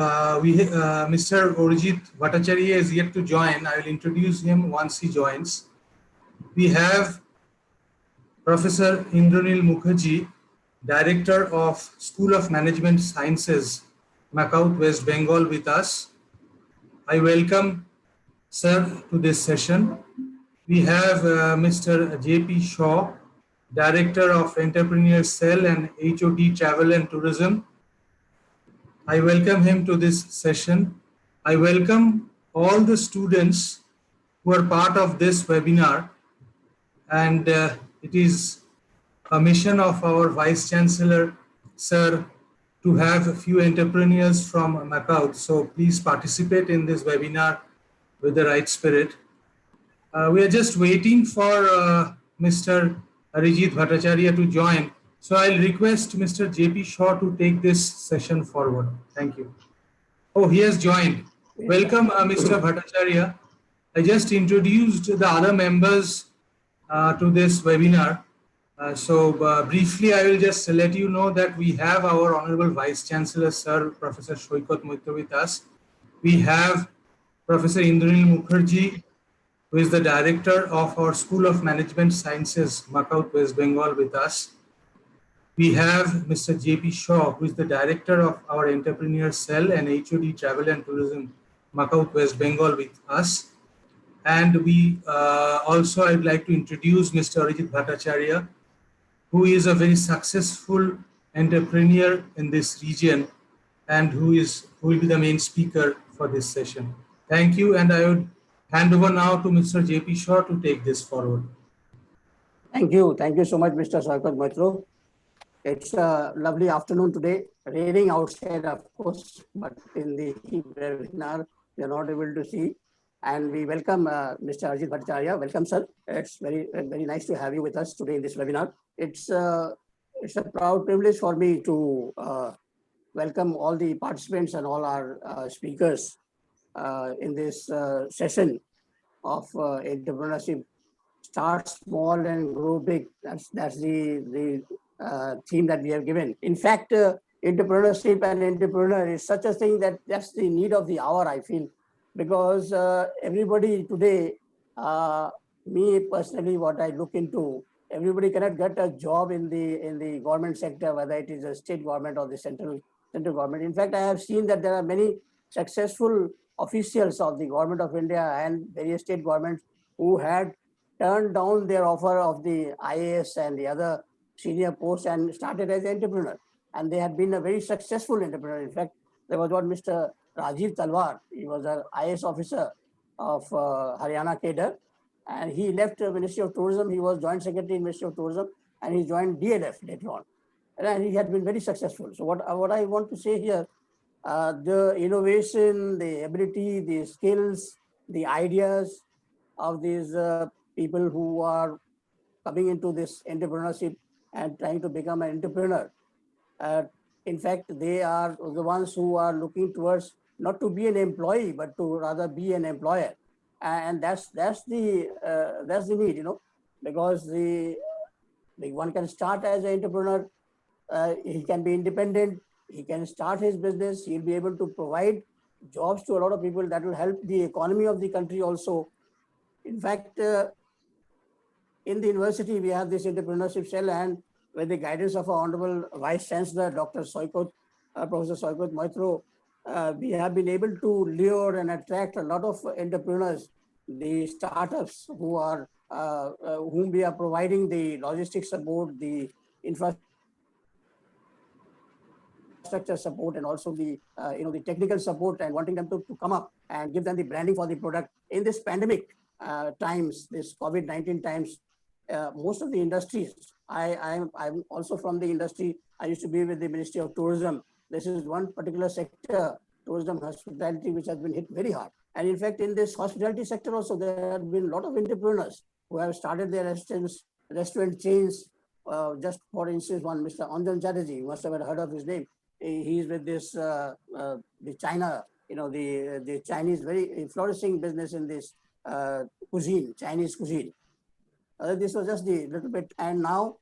Mr. Arijit Bhattacharya is yet to join. I will introduce him once he joins. We have Professor Indranil Mukherjee, Director of School of Management Sciences, MAKAUT West Bengal with us. I welcome Sir to this session. We have Mr. J.P. Shaw, Director of Entrepreneur Cell and HOD Travel and Tourism. I welcome him to this session. I welcome all the students who are part of this webinar, and it is a mission of our Vice Chancellor, Sir, to have a few entrepreneurs from MAKAUT. So please participate in this webinar with the right spirit. We are just waiting for Mr. Arijit Bhattacharya to join. So I'll request Mr. J.P. Shaw to take this session forward. Thank you. Oh, he has joined. Welcome, Mr. Bhattacharya. I just introduced the other members to this webinar. Briefly, I will just let you know that we have our Honorable Vice Chancellor, Sir, Professor Shoikat Moitra with us. We have Professor Indranil Mukherjee, who is the Director of our School of Management Sciences, MAKAUT West Bengal with us. We have Mr. J.P. Shaw, who is the Director of our Entrepreneur Cell and HOD Travel and Tourism, MAKAUT West Bengal with us. And we also, I'd like to introduce Mr. Arijit Bhattacharya, who is a very successful entrepreneur in this region and who will be the main speaker for this session. Thank you, and I would hand over now to Mr. J.P. Shaw to take this forward. Thank you so much, Mr. Shoikat Moitra. It's a lovely afternoon today, raining outside, of course, but in the webinar, we are not able to see. And we welcome Mr. Arijit Bhattacharya. Welcome, sir. It's very nice to have you with us today in this webinar. It's a proud privilege for me to welcome all the participants and all our speakers in this session of entrepreneurship. Start small and grow big. That's the theme that we have given. In fact, entrepreneurship and entrepreneur is such a thing that's the need of the hour, I feel, because everybody today, me personally, what I look into, everybody cannot get a job in the government sector, whether it is a state government or the central government. In fact, I have seen that there are many successful officials of the government of India and various state governments who had turned down their offer of the IAS and the other senior posts and started as an entrepreneur. And they had been a very successful entrepreneur. In fact, there was one Mr. Rajiv Talwar. He was an IAS officer of Haryana cadre, and he left the Ministry of Tourism. He was Joint Secretary in Ministry of Tourism, and he joined DLF later on. And he had been very successful. So what I want to say here, the innovation, the ability, the skills, the ideas of these people who are coming into this entrepreneurship and trying to become an entrepreneur. In fact, they are the ones who are looking towards not to be an employee, but to rather be an employer. And that's the need, because one can start as an entrepreneur. He can be independent. He can start his business. He'll be able to provide jobs to a lot of people that will help the economy of the country also. In fact, in the university, we have this entrepreneurship cell, and with the guidance of our Honorable Vice Chancellor, Dr. Shoikat, Professor Shoikat Moitra, we have been able to lure and attract a lot of entrepreneurs, the startups whom we are providing the logistics support, the infrastructure support, and also the technical support, and wanting them to come up and give them the branding for the product. In this pandemic times, this COVID-19 times, most of the industries, I'm also from the industry. I used to be with the Ministry of Tourism. This is one particular sector, tourism, hospitality, which has been hit very hard. And in fact, in this hospitality sector also, there have been a lot of entrepreneurs who have started their restaurant chains. Just for instance, one Mr. Anjan Chatterjee, you must have heard of his name. He's with this, the China, the Chinese, very flourishing business in this cuisine, Chinese cuisine. This was just the little bit. And now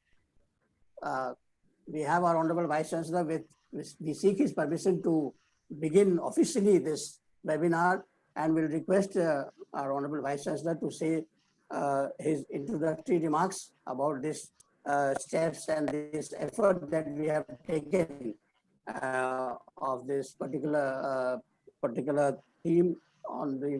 we have our Honorable Vice Chancellor we seek his permission to begin officially this webinar, and we'll request our Honorable Vice Chancellor to say his introductory remarks about this steps and this effort that we have taken of this particular theme on the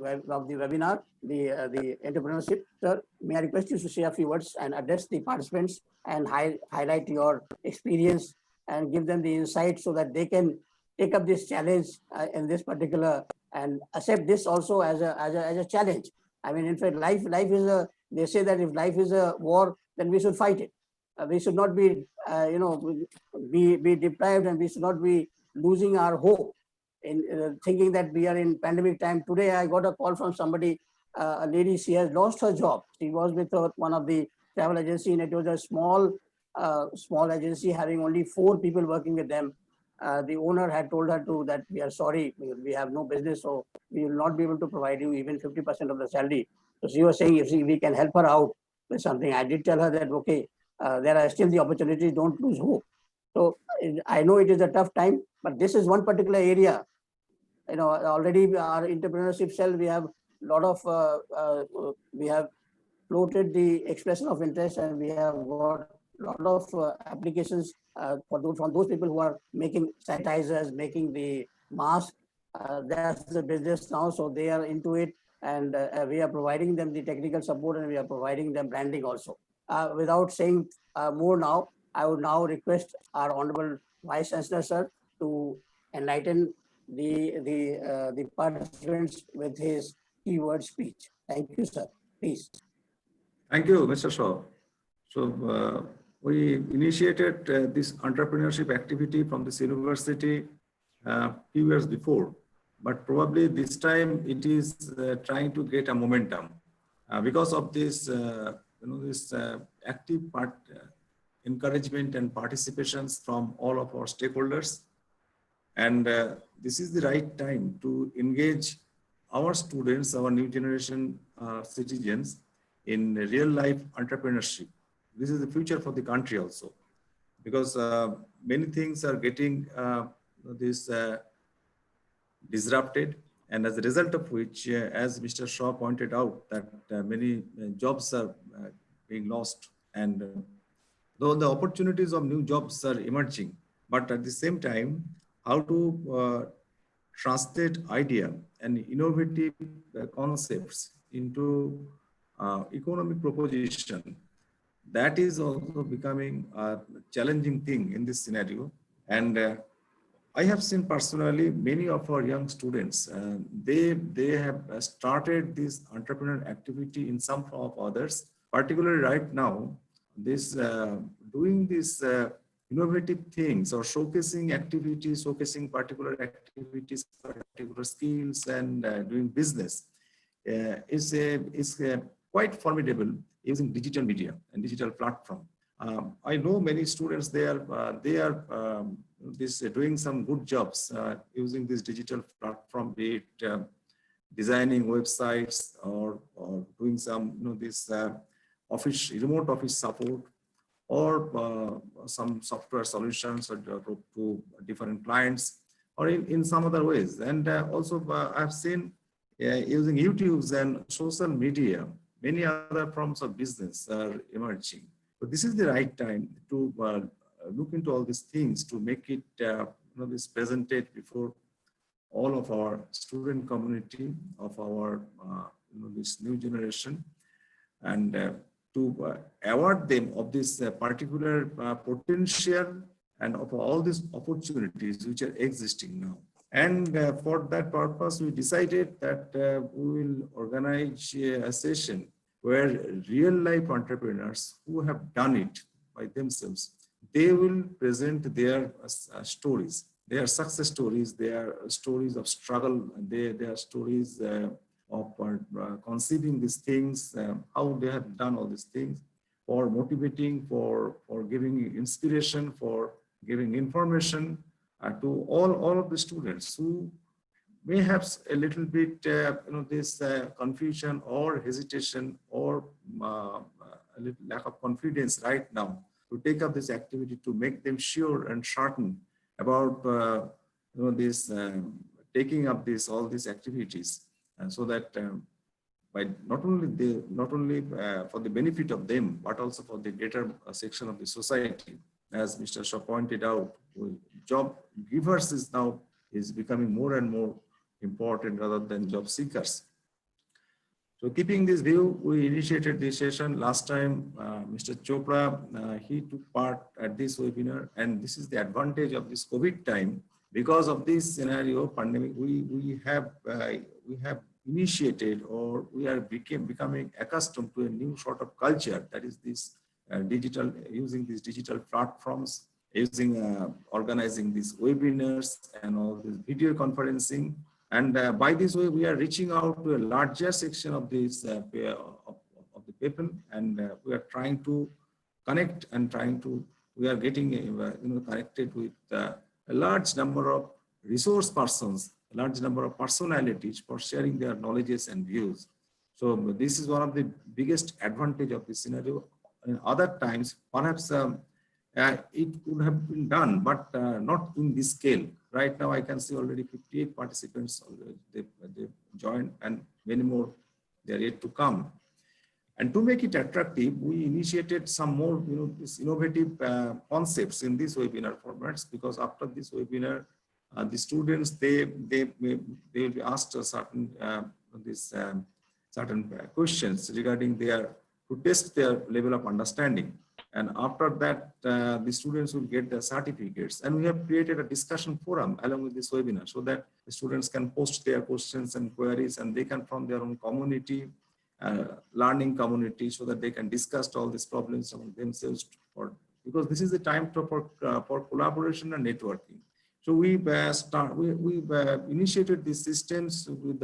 webinar, the entrepreneurship. Sir, may I request you to say a few words and address the participants and highlight your experience and give them the insight so that they can take up this challenge in this particular and accept this also as a challenge. I mean, in fact, life is a. They say that if life is a war, then we should fight it. We should not be, be deprived, and we should not be losing our hope in thinking that we are in pandemic time. Today, I got a call from somebody, a lady. She has lost her job. She was with one of the travel agency, and it was a small agency having only 4 people working with them. The owner had told her that we are sorry, we have no business, so we will not be able to provide you even 50% of the salary. So she was saying if we can help her out with something. I did tell her that, okay, there are still the opportunities, don't lose hope. So I know it is a tough time, but this is one particular area. Already our entrepreneurship cell, we have a lot of, we have floated the expression of interest, and we have got a lot of applications from those people who are making sanitizers, making the mask. That's the business now, so they are into it, and we are providing them the technical support, and we are providing them branding also. Without saying more now, I would now request our Honorable Vice Chancellor, sir, to enlighten the participants with his keyword speech. Thank you, sir. Please. Thank you, Mr. Shaw. So we initiated this entrepreneurship activity from this university a few years before, but probably this time it is trying to get a momentum because of this, this active encouragement and participations from all of our stakeholders. And this is the right time to engage our students, our new generation citizens in real life entrepreneurship. This is the future for the country also, because many things are getting disrupted, and as a result of which, as Mr. Shaw pointed out, that many jobs are being lost, and though the opportunities of new jobs are emerging, but at the same time, how to translate idea and innovative concepts into economic proposition, that is also becoming a challenging thing in this scenario. And I have seen personally many of our young students, they have started this entrepreneurial activity in some form or others, particularly right now, this doing this innovative things or showcasing activities, showcasing particular activities, particular skills, and doing business is quite formidable using digital media and digital platform. I know many students, they are doing some good jobs using this digital platform, be it designing websites or doing some this remote office support, or some software solutions or to different clients, or in some other ways. And also I've seen using YouTube's and social media, many other forms of business are emerging. But this is the right time to look into all these things, to make it this presented before all of our student community of our this new generation, and to award them of this particular potential and of all these opportunities which are existing now. And for that purpose, we decided that we will organize a session where real life entrepreneurs who have done it by themselves, they will present their stories, their success stories, their stories of struggle, their stories of conceiving these things, how they have done all these things, for motivating, for giving inspiration, for giving information to all of the students who may have a little bit this confusion or hesitation or a little lack of confidence right now to take up this activity, to make them sure and certain about this taking up all these activities, and so that by not only for the benefit of them, but also for the greater section of the society. As Mr. Shaw pointed out, job givers is becoming more and more important rather than job seekers. So keeping this view, we initiated this session. Last time, Mr. Chopra, he took part at this webinar, and this is the advantage of this COVID time. Because of this scenario, pandemic, we have initiated, or we are becoming accustomed to a new sort of culture, that is this using these digital platforms, using organizing these webinars and all this video conferencing. And by this way, we are reaching out to a larger section of this of the people, and we are trying to connect and we are getting connected with a large number of resource persons, a large number of personalities for sharing their knowledges and views. So this is one of the biggest advantage of this scenario. In other times, perhaps it could have been done, but not in this scale. Right now, I can see already 58 participants. They joined, and many more they are yet to come. And to make it attractive, we initiated some more, these innovative concepts in these webinar formats. Because after this webinar, the students they will be asked a certain questions regarding to test their level of understanding. And after that, the students will get their certificates. And we have created a discussion forum along with this webinar, so that the students can post their questions and queries, and they can form their own community, learning community, so that they can discuss all these problems among themselves. Because this is the time for collaboration and networking. So we initiated these systems with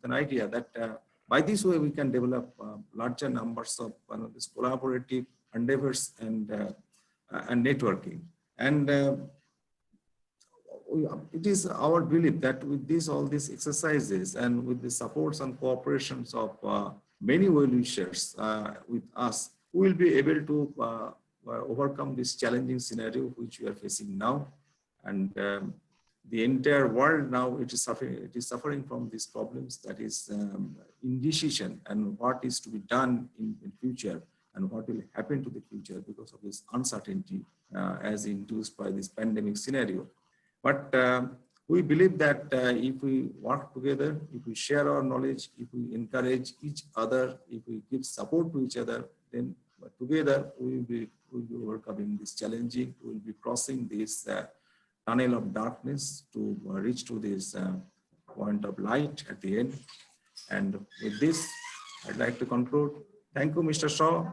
an idea that by this way we can develop larger numbers of these collaborative endeavors and networking. And it is our belief that with all these exercises and with the supports and cooperations of many well-wishers with us, we will be able to overcome this challenging scenario which we are facing now. And the entire world now, it is suffering from these problems, that is indecision and what is to be done in future, and what will happen to the future because of this uncertainty as induced by this pandemic scenario. But we believe that if we work together, if we share our knowledge, if we encourage each other, if we give support to each other, then together we will be overcoming this challenging, we will be crossing this tunnel of darkness to reach to this point of light at the end. And with this, I'd like to conclude. Thank you, Mr. Shaw,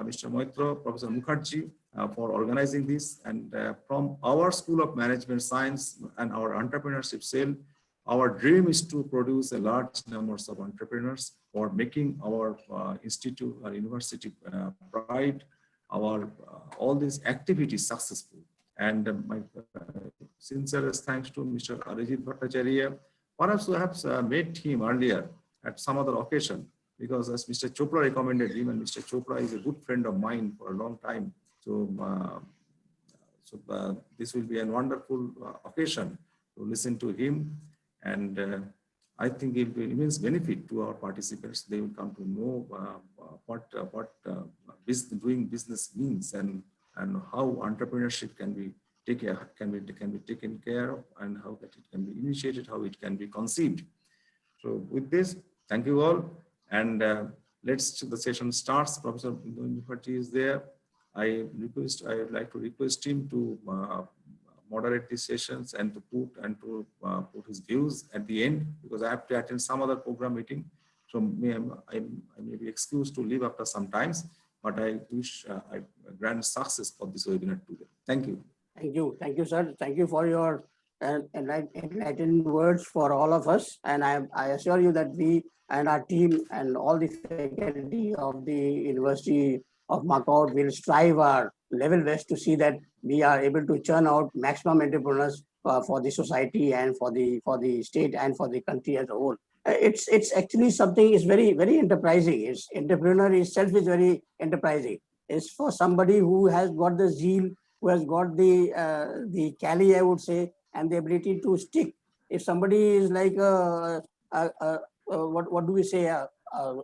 Mr. Moitra, Professor Mukherjee, for organizing this. And from our School of Management Science and our entrepreneurship cell, our dream is to produce a large numbers of entrepreneurs for making our institute, our university pride, our all these activities successful. And my sincerest thanks to Mr. Arijit Bhattacharya. Perhaps we have met him earlier at some other occasion, because as Mr. Chopra recommended him, and Mr. Chopra is a good friend of mine for a long time. So, this will be a wonderful occasion to listen to him. And I think it will be immense benefit to our participants. They will come to know what doing business means, and how entrepreneurship can be taken care of, and how that it can be initiated, how it can be conceived. So with this, thank you all, and the session starts. Professor Mukherjee is there. I would like to request him to moderate these sessions and to put his views at the end, because I have to attend some other program meeting. So I may be excused to leave after some times, but I wish a grand success for this webinar today. Thank you. Thank you, sir. Thank you for your enlightened words for all of us. And I assure you that we and our team and all the faculty of the University of MAKAUT will strive our level best to see that we are able to churn out maximum entrepreneurs for the society and for the state and for the country as a whole. It's actually something is very enterprising. Entrepreneur itself is very enterprising. It's for somebody who has got the zeal, who has got the Cali, I would say, and the ability to stick. If somebody is like what do we say,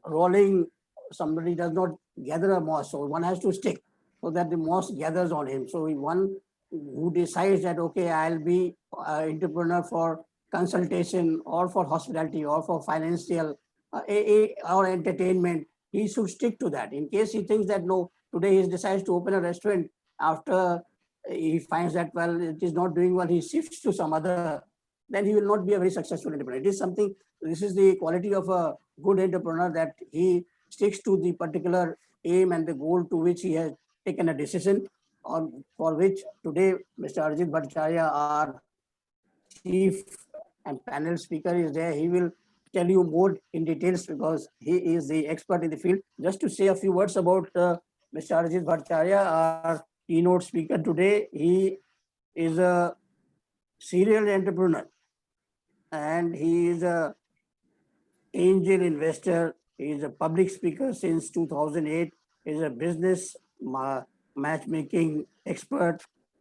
rolling, somebody does not gather a moss, so one has to stick so that the moss gathers on him. So one who decides that, okay, I'll be entrepreneur for consultation or for hospitality or for financial or entertainment, he should stick to that. In case he thinks that no, today he decides to open a restaurant, after he finds that, well, it is not doing well, he shifts to some other, then he will not be a very successful entrepreneur. It is something, this is the quality of a good entrepreneur, that he sticks to the particular aim and the goal to which he has taken a decision, on for which today Mr. Arjit Bhattacharya, our chief and panel speaker, is there. He will tell you more in details because he is the expert in the field. Just to say a few words about Mr. Arjit Bhattacharya, our keynote speaker today. He is a serial entrepreneur and he is a angel investor. He is a public speaker since 2008. He is a business matchmaking expert,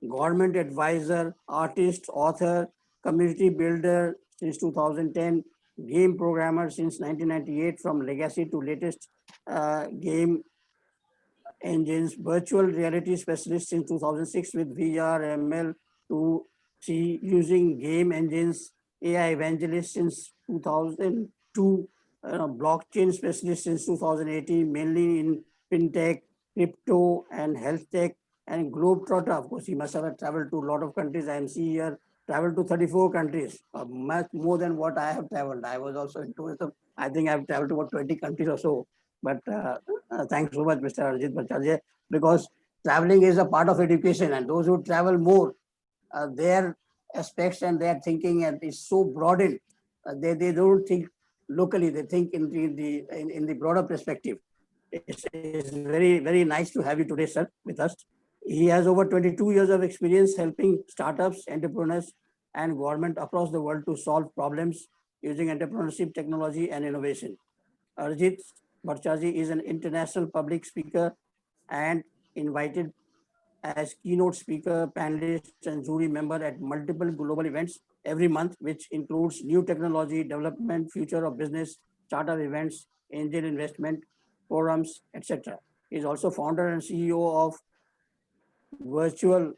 government advisor, artist, author, community builder since 2010, game programmer since 1998, from legacy to latest game engines, virtual reality specialist since 2006 with VR, ML to see using game engines, AI evangelist since 2002, blockchain specialist since 2018, mainly in fintech, crypto, and health tech, and globetrotter. Of course, he must have traveled to a lot of countries. I am seeing here, traveled to 34 countries, much more than what I have traveled. I was also in tourism. I think I've traveled to about 20 countries or so. But thanks so much, Mr. Arjit Bhattacharya, because traveling is a part of education, and those who travel more, their aspects and their thinking and is so broadened. They don't think locally; they think in the broader perspective. It's very nice to have you today, sir, with us. He has over 22 years of experience helping startups, entrepreneurs, and government across the world to solve problems using entrepreneurship, technology, and innovation. Arjit Bhattacharya is an international public speaker and invited as keynote speaker, panelist, and jury member at multiple global events every month, which includes new technology development, future of business, charter events, angel investment, forums, etc. He is also founder and CEO of Virtual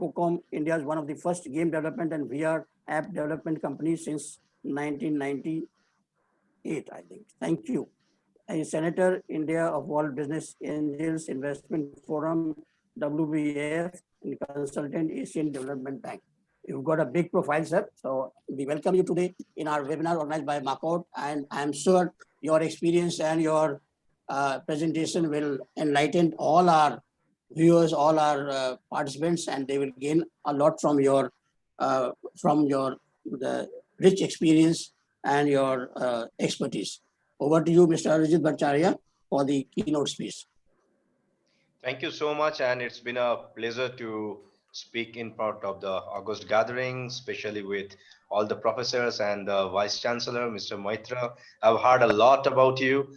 Pocom, India is one of the first game development and VR app development companies since 1998, I think. Thank you. A Senator, India of World Business Angels Investment Forum, WBF, and consultant, Asian Development Bank. You've got a big profile, sir. So we welcome you today in our webinar organized by MAKAUT, and I'm sure your experience and your presentation will enlighten all our viewers, all our participants, and they will gain a lot from your the rich experience and your expertise. Over to you, Mr. Arjit Bhattacharya, for the keynote speech. Thank you so much, and it's been a pleasure to speak in part of the August gathering, especially with all the professors and the Vice Chancellor, Mr. Maitra. I've heard a lot about you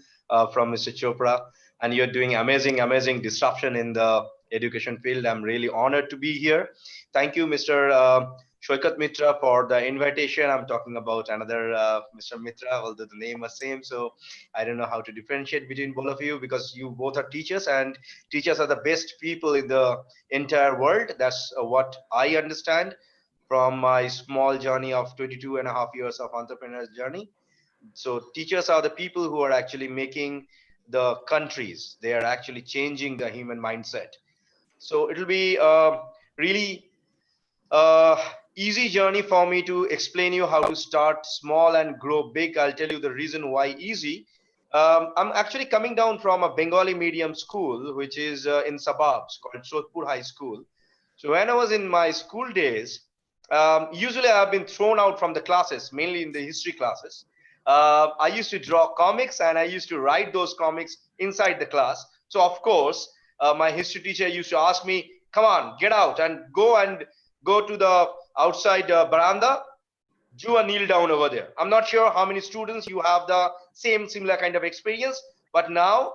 from Mr. Chopra, and you're doing amazing disruption in the education field. I'm really honored to be here. Thank you, Mr. Shoikat Mitra, for the invitation. I'm talking about another Mr. Mitra, although the name is same. So I don't know how to differentiate between both of you, because you both are teachers, and teachers are the best people in the entire world. That's what I understand from my small journey of 22 and a half years of entrepreneur's journey. So teachers are the people who are actually making the countries. They are actually changing the human mindset. So it'll be really easy journey for me to explain you how to start small and grow big. I'll tell you the reason why easy. I'm actually coming down from a Bengali medium school, which is in suburbs called Sodhpur High School. So when I was in my school days, usually I've been thrown out from the classes, mainly in the history classes. I used to draw comics and I used to write those comics inside the class. So of course, my history teacher used to ask me, come on, get out and go to the outside veranda, do a kneel down over there. I'm not sure how many students you have the similar kind of experience, but now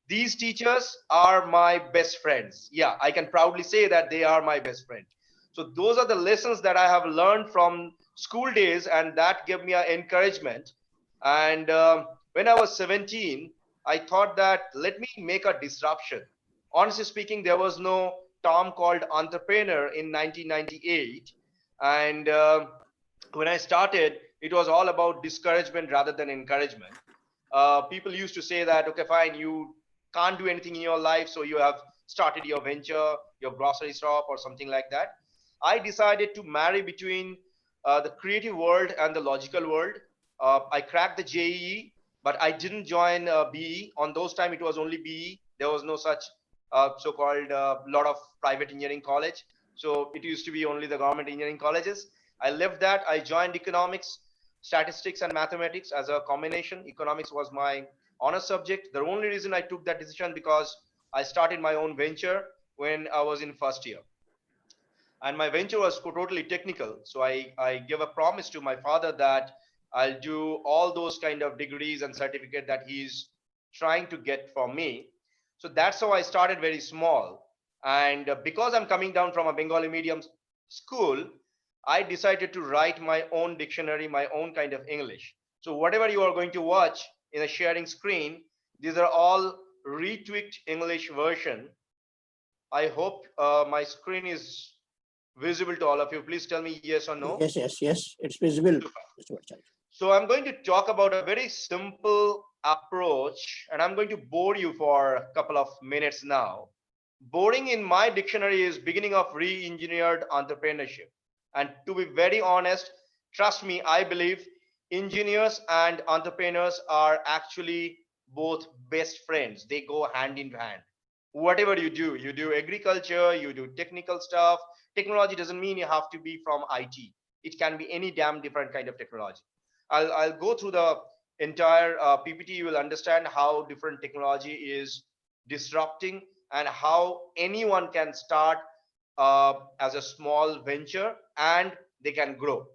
these teachers are my best friends. Yeah, I can proudly say that they are my best friend. So those are the lessons that I have learned from school days, and that gave me an encouragement. And when I was 17, I thought that let me make a disruption. Honestly speaking, there was no term called entrepreneur in 1998. And when I started, it was all about discouragement rather than encouragement. People used to say that, okay, fine, you can't do anything in your life, so you have started your venture, your grocery shop, or something like that. I decided to marry between the creative world and the logical world. I cracked the JEE, but I didn't join BE. On those time, it was only BE. There was no such so-called lot of private engineering college. So it used to be only the government engineering colleges. I left that. I joined economics, statistics, and mathematics as a combination. Economics was my honor subject. The only reason I took that decision because I started my own venture when I was in first year, and my venture was totally technical. So I gave a promise to my father that I'll do all those kind of degrees and certificate that he's trying to get for me. So that's how I started very small. And because I'm coming down from a Bengali medium school, I decided to write my own dictionary, my own kind of English. So whatever you are going to watch in a sharing screen, these are all retweaked English version. I hope my screen is visible to all of you. Please tell me yes or no. Yes, yes, yes. It's visible, Mr. Vachal. So I'm going to talk about a very simple approach, and I'm going to bore you for a couple of minutes now. Boring in my dictionary is beginning of re-engineered entrepreneurship. And to be very honest, trust me, I believe engineers and entrepreneurs are actually both best friends. They go hand in hand. Whatever you do agriculture, you do technical stuff. Technology doesn't mean you have to be from IT. It can be any damn different kind of technology. I'll go through the entire PPT. You will understand how different technology is disrupting and how anyone can start as a small venture and they can grow.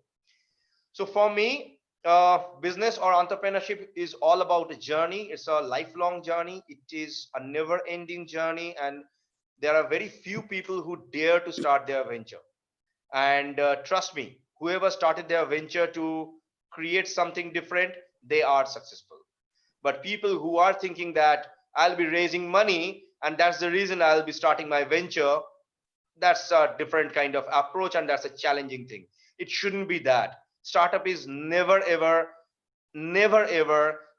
So for me, business or entrepreneurship is all about a journey. It's a lifelong journey. It is a never ending journey. And there are very few people who dare to start their venture. And trust me, whoever started their venture to create something different, they are successful. But people who are thinking that I'll be raising money and that's the reason I'll be starting my venture, that's a different kind of approach and that's a challenging thing. It shouldn't be that. Startup is never ever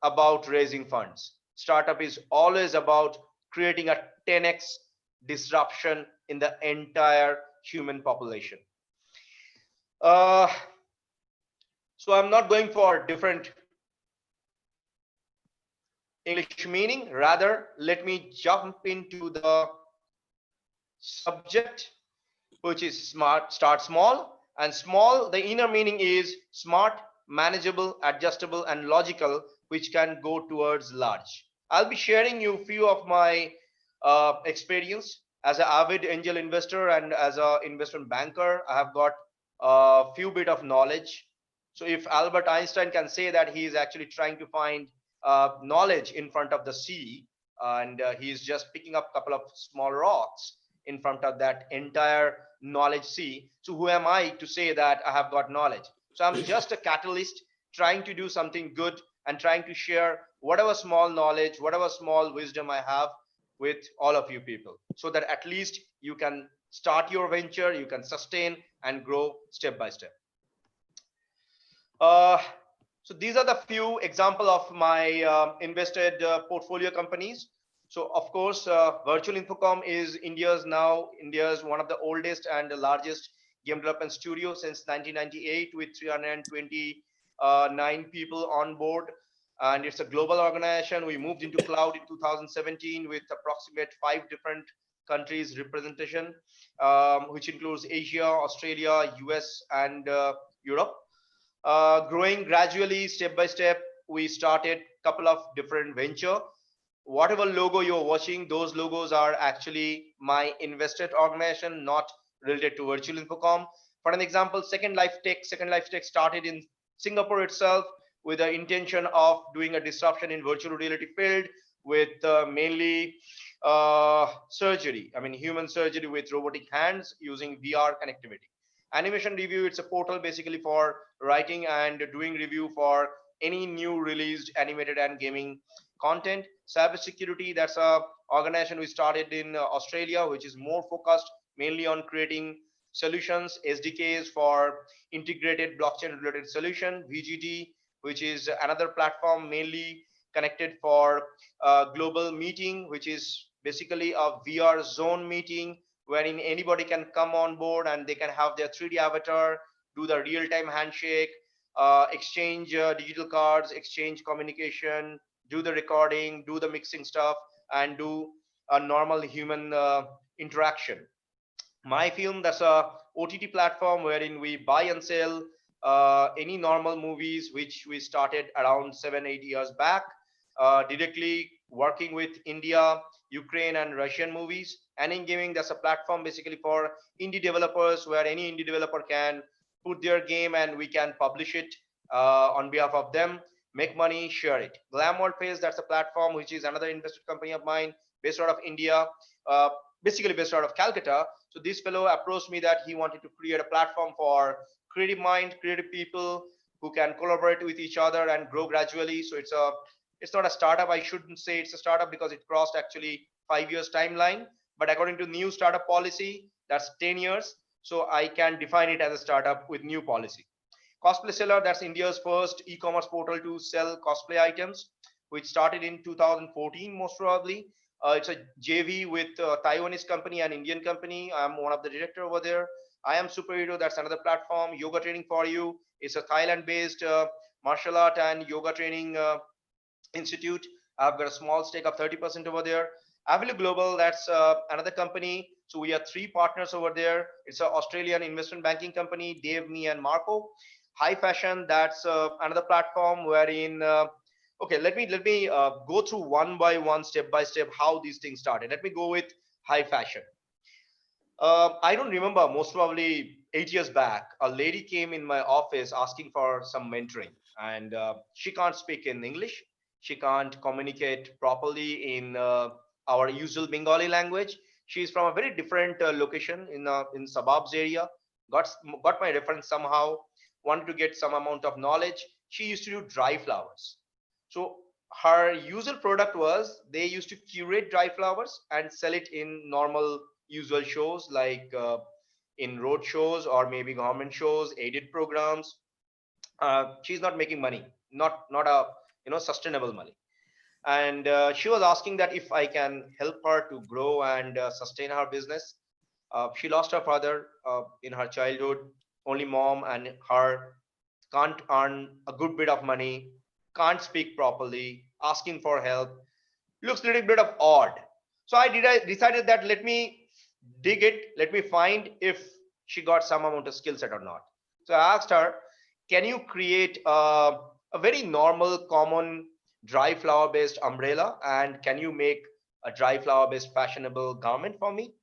about raising funds. Startup is always about creating a 10x disruption in the entire human population. So I'm not going for different English meaning. Rather, let me jump into the subject, which is smart. Start small. And small, the inner meaning is smart, manageable, adjustable, and logical, which can go towards large. I'll be sharing you a few of my experience as an avid angel investor and as an investment banker. I have got a few bit of knowledge. So if Albert Einstein can say that he is actually trying to find knowledge in front of the sea, and he's just picking up a couple of small rocks in front of that entire knowledge sea. So who am I to say that I have got knowledge? So I'm just a catalyst trying to do something good and trying to share whatever small knowledge, whatever small wisdom I have with all of you people, so that at least you can start your venture, you can sustain and grow step by step. So these are the few example of my invested portfolio companies. So of course, Virtual Infocom is India's one of the oldest and the largest game development studio since 1998 with 329 people on board. And it's a global organization. We moved into cloud in 2017 with approximate 5 different countries representation, which includes Asia, Australia, US, and Europe. Growing gradually, step by step, we started a couple of different venture. Whatever logo you're watching, those logos are actually my invested organization, not related to Virtual Infocom. For an example, Second Life Tech started in Singapore itself with the intention of doing a disruption in virtual reality field with mainly surgery. I mean, human surgery with robotic hands using VR connectivity. Animation Review, it's a portal basically for writing and doing review for any new released animated and gaming content. Cybersecurity, that's a organization we started in Australia, which is more focused mainly on creating solutions, SDKs for integrated blockchain related solution. VGD, which is another platform mainly connected for global meeting, which is basically a VR zone meeting wherein anybody can come on board and they can have their 3D avatar, do the real-time handshake, exchange digital cards, exchange communication, do the recording, do the mixing stuff, and do a normal human interaction. My Film, that's a OTT platform wherein we buy and sell any normal movies, which we started around 7 8 years back, directly working with India, Ukraine and Russian movies. And in gaming, that's a platform basically for indie developers where any indie developer can put their game and we can publish it on behalf of them, make money, share it. Glam World Face, that's a platform which is another invested company of mine based out of India, uh, basically based out of Calcutta. So this fellow approached me that he wanted to create a platform for creative mind, creative people who can collaborate with each other and grow gradually. So it's not a startup. I shouldn't say it's a startup because it crossed actually 5 years timeline. But according to new startup policy, that's 10 years. So I can define it as a startup with new policy. Cosplay Seller, that's India's first e-commerce portal to sell cosplay items, which started in 2014 most probably. It's a JV with Taiwanese company and Indian company. I'm one of the director over there. I am Superhero. That's another platform. Yoga Training for You. It's a Thailand-based martial art and yoga training institute. I've got a small stake of 30% over there. Avenue Global, that's another company. So we are three partners over there. It's an Australian investment banking company, Dave, me, and Marco. High Fashion, that's another platform wherein okay, let me go through one by one, step by step, how these things started. Let me go with High Fashion. I don't remember, most probably 8 years back, a lady came in my office asking for some mentoring, and she can't speak in English. She can't communicate properly in our usual Bengali language. She's from a very different location in suburbs area. Got got my reference somehow. Wanted to get some amount of knowledge. She used to do dry flowers. So her usual product was they used to curate dry flowers and sell it in normal usual shows like in road shows or maybe government shows, aided programs. She's not making money, not a sustainable money. And she was asking that if I can help her to grow and sustain her business. She lost her father in her childhood. Only mom and her can't earn a good bit of money, can't speak properly, asking for help. Looks a little bit of odd. So I decided that let me dig it, let me find if she got some amount of skill set or not. So I asked her, can you create a very normal, common dry flower based umbrella? And can you make a dry flower based fashionable garment for me?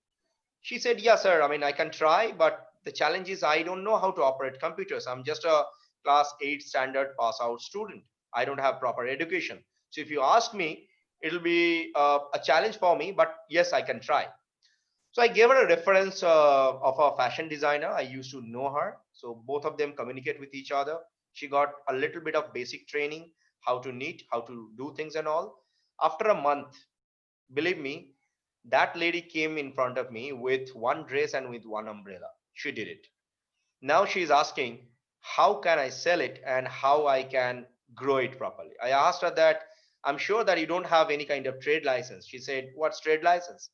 She said, yes, sir. I mean, I can try, but the challenge is I don't know how to operate computers. I'm just a class 8 standard pass out student. I don't have proper education. So if you ask me, it'll be a challenge for me, but yes, I can try. So I gave her a reference of a fashion designer. I used to know her. So both of them communicate with each other. She got a little bit of basic training, how to knit, how to do things and all. After a month, believe me, that lady came in front of me with one dress and with one umbrella. She did it. Now she is asking, how can I sell it and how I can grow it properly? I asked her that, I'm sure that you don't have any kind of trade license. She said, what's trade license?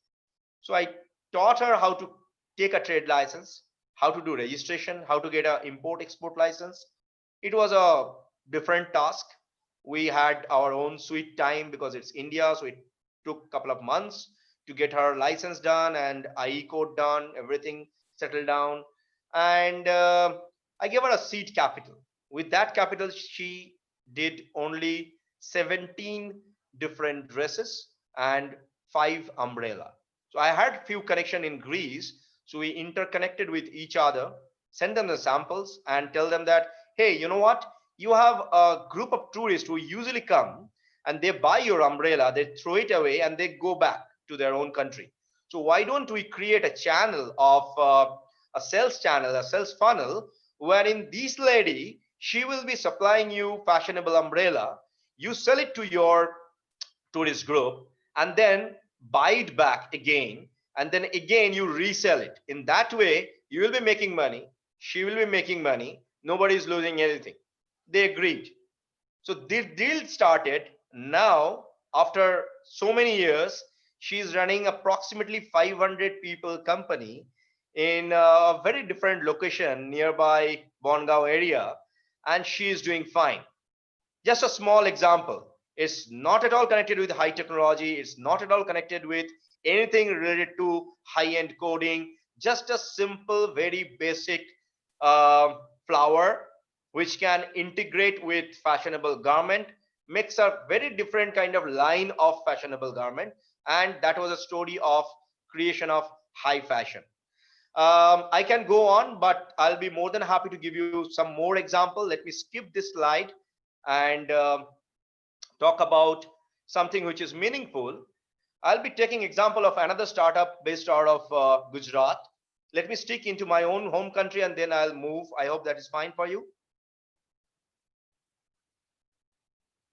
So I taught her how to take a trade license, how to do registration, how to get an import export license. It was a different task. We had our own sweet time because it's India. So it took a couple of months to get her license done and IE code done, everything settled down. And I gave her a seed capital. With that capital, she did only 17 different dresses and 5 umbrella. So I had few connection in Greece. So we interconnected with each other, send them the samples and tell them that, hey, you know what? You have a group of tourists who usually come and they buy your umbrella, they throw it away and they go back. to their own country. So why don't we create a channel of a sales channel, a sales funnel, wherein this lady, she will be supplying you fashionable umbrella, you sell it to your tourist group, and then buy it back again, and then again you resell it. In that way, you will be making money, she will be making money, nobody is losing anything. They agreed. So this deal started. Now, after so many years, she is running approximately 500 people company in a very different location nearby Bongaon area, and she is doing fine. Just a small example. It's not at all connected with high technology. It's not at all connected with anything related to high-end coding. Just a simple, very basic flower which can integrate with fashionable garment, makes a very different kind of line of fashionable garment. And that was a story of creation of high fashion. I can go on, but I'll be more than happy to give you some more example. Let me skip this slide and talk about something which is meaningful. I'll be taking example of another startup based out of Gujarat. Let me stick into my own home country and then I'll move. I hope that is fine for you.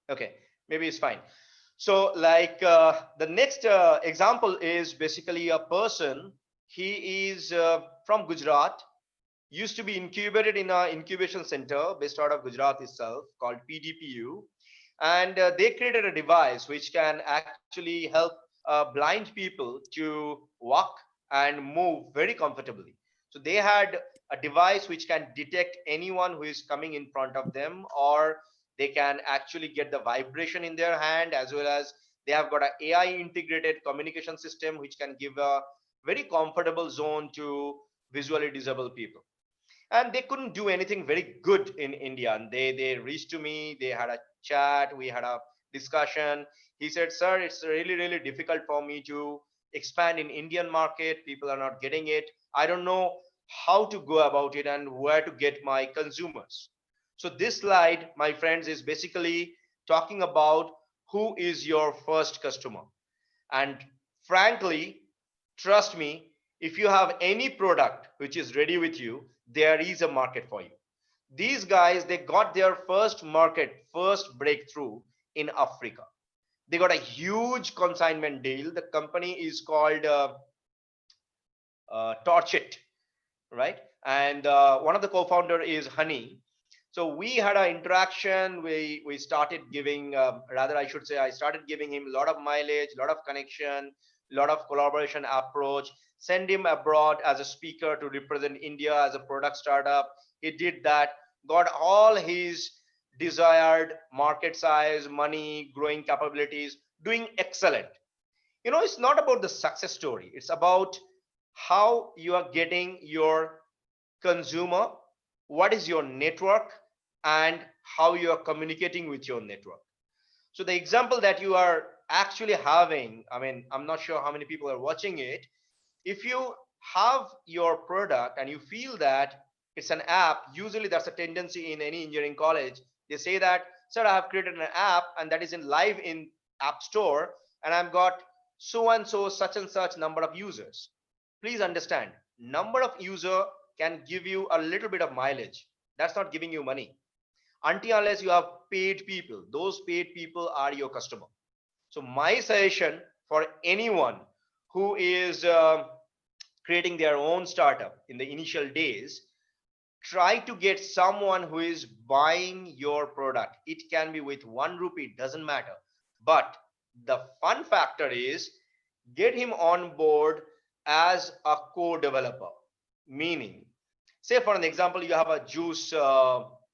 Okay, maybe it's fine. So like the next example is basically a person. He is from Gujarat, used to be incubated in an incubation center based out of Gujarat itself called PDPU. And they created a device which can actually help blind people to walk and move very comfortably. So they had a device which can detect anyone who is coming in front of them, or they can actually get the vibration in their hand, as well as they have got an AI integrated communication system which can give a very comfortable zone to visually disabled people. And they couldn't do anything very good in India. And they reached to me, they had a chat, we had a discussion. He said, sir, it's really difficult for me to expand in Indian market. People are not getting it. I don't know how to go about it and where to get my consumers. So this slide, my friends, is basically talking about who is your first customer. And frankly, trust me, if you have any product which is ready with you, there is a market for you. These guys, they got their first market, first breakthrough in Africa. They got a huge consignment deal. The company is called Torchit, right? And one of the co-founder is Honey. So we had an interaction. We started giving, rather I should say, I started giving him a lot of mileage, a lot of connection, a lot of collaboration approach. Send him abroad as a speaker to represent India as a product startup. He did that, got all his desired market size, money, growing capabilities, doing excellent. You know, it's not about the success story. It's about how you are getting your consumer, what is your network, and how you are communicating with your network. So the example that you are actually having, I mean, I'm not sure how many people are watching it. If you have your product and you feel that it's an app, usually that's a tendency in any engineering college. They say that, sir, I have created an app and that is in live in App Store, and I've got so and so such and such number of users. Please understand, number of user can give you a little bit of mileage. That's not giving you money. Until unless you have paid people, those paid people are your customer. So my suggestion for anyone who is creating their own startup in the initial days, try to get someone who is buying your product. It can be with 1 rupee, doesn't matter. But the fun factor is get him on board as a co-developer. Meaning, say for an example, you have a juice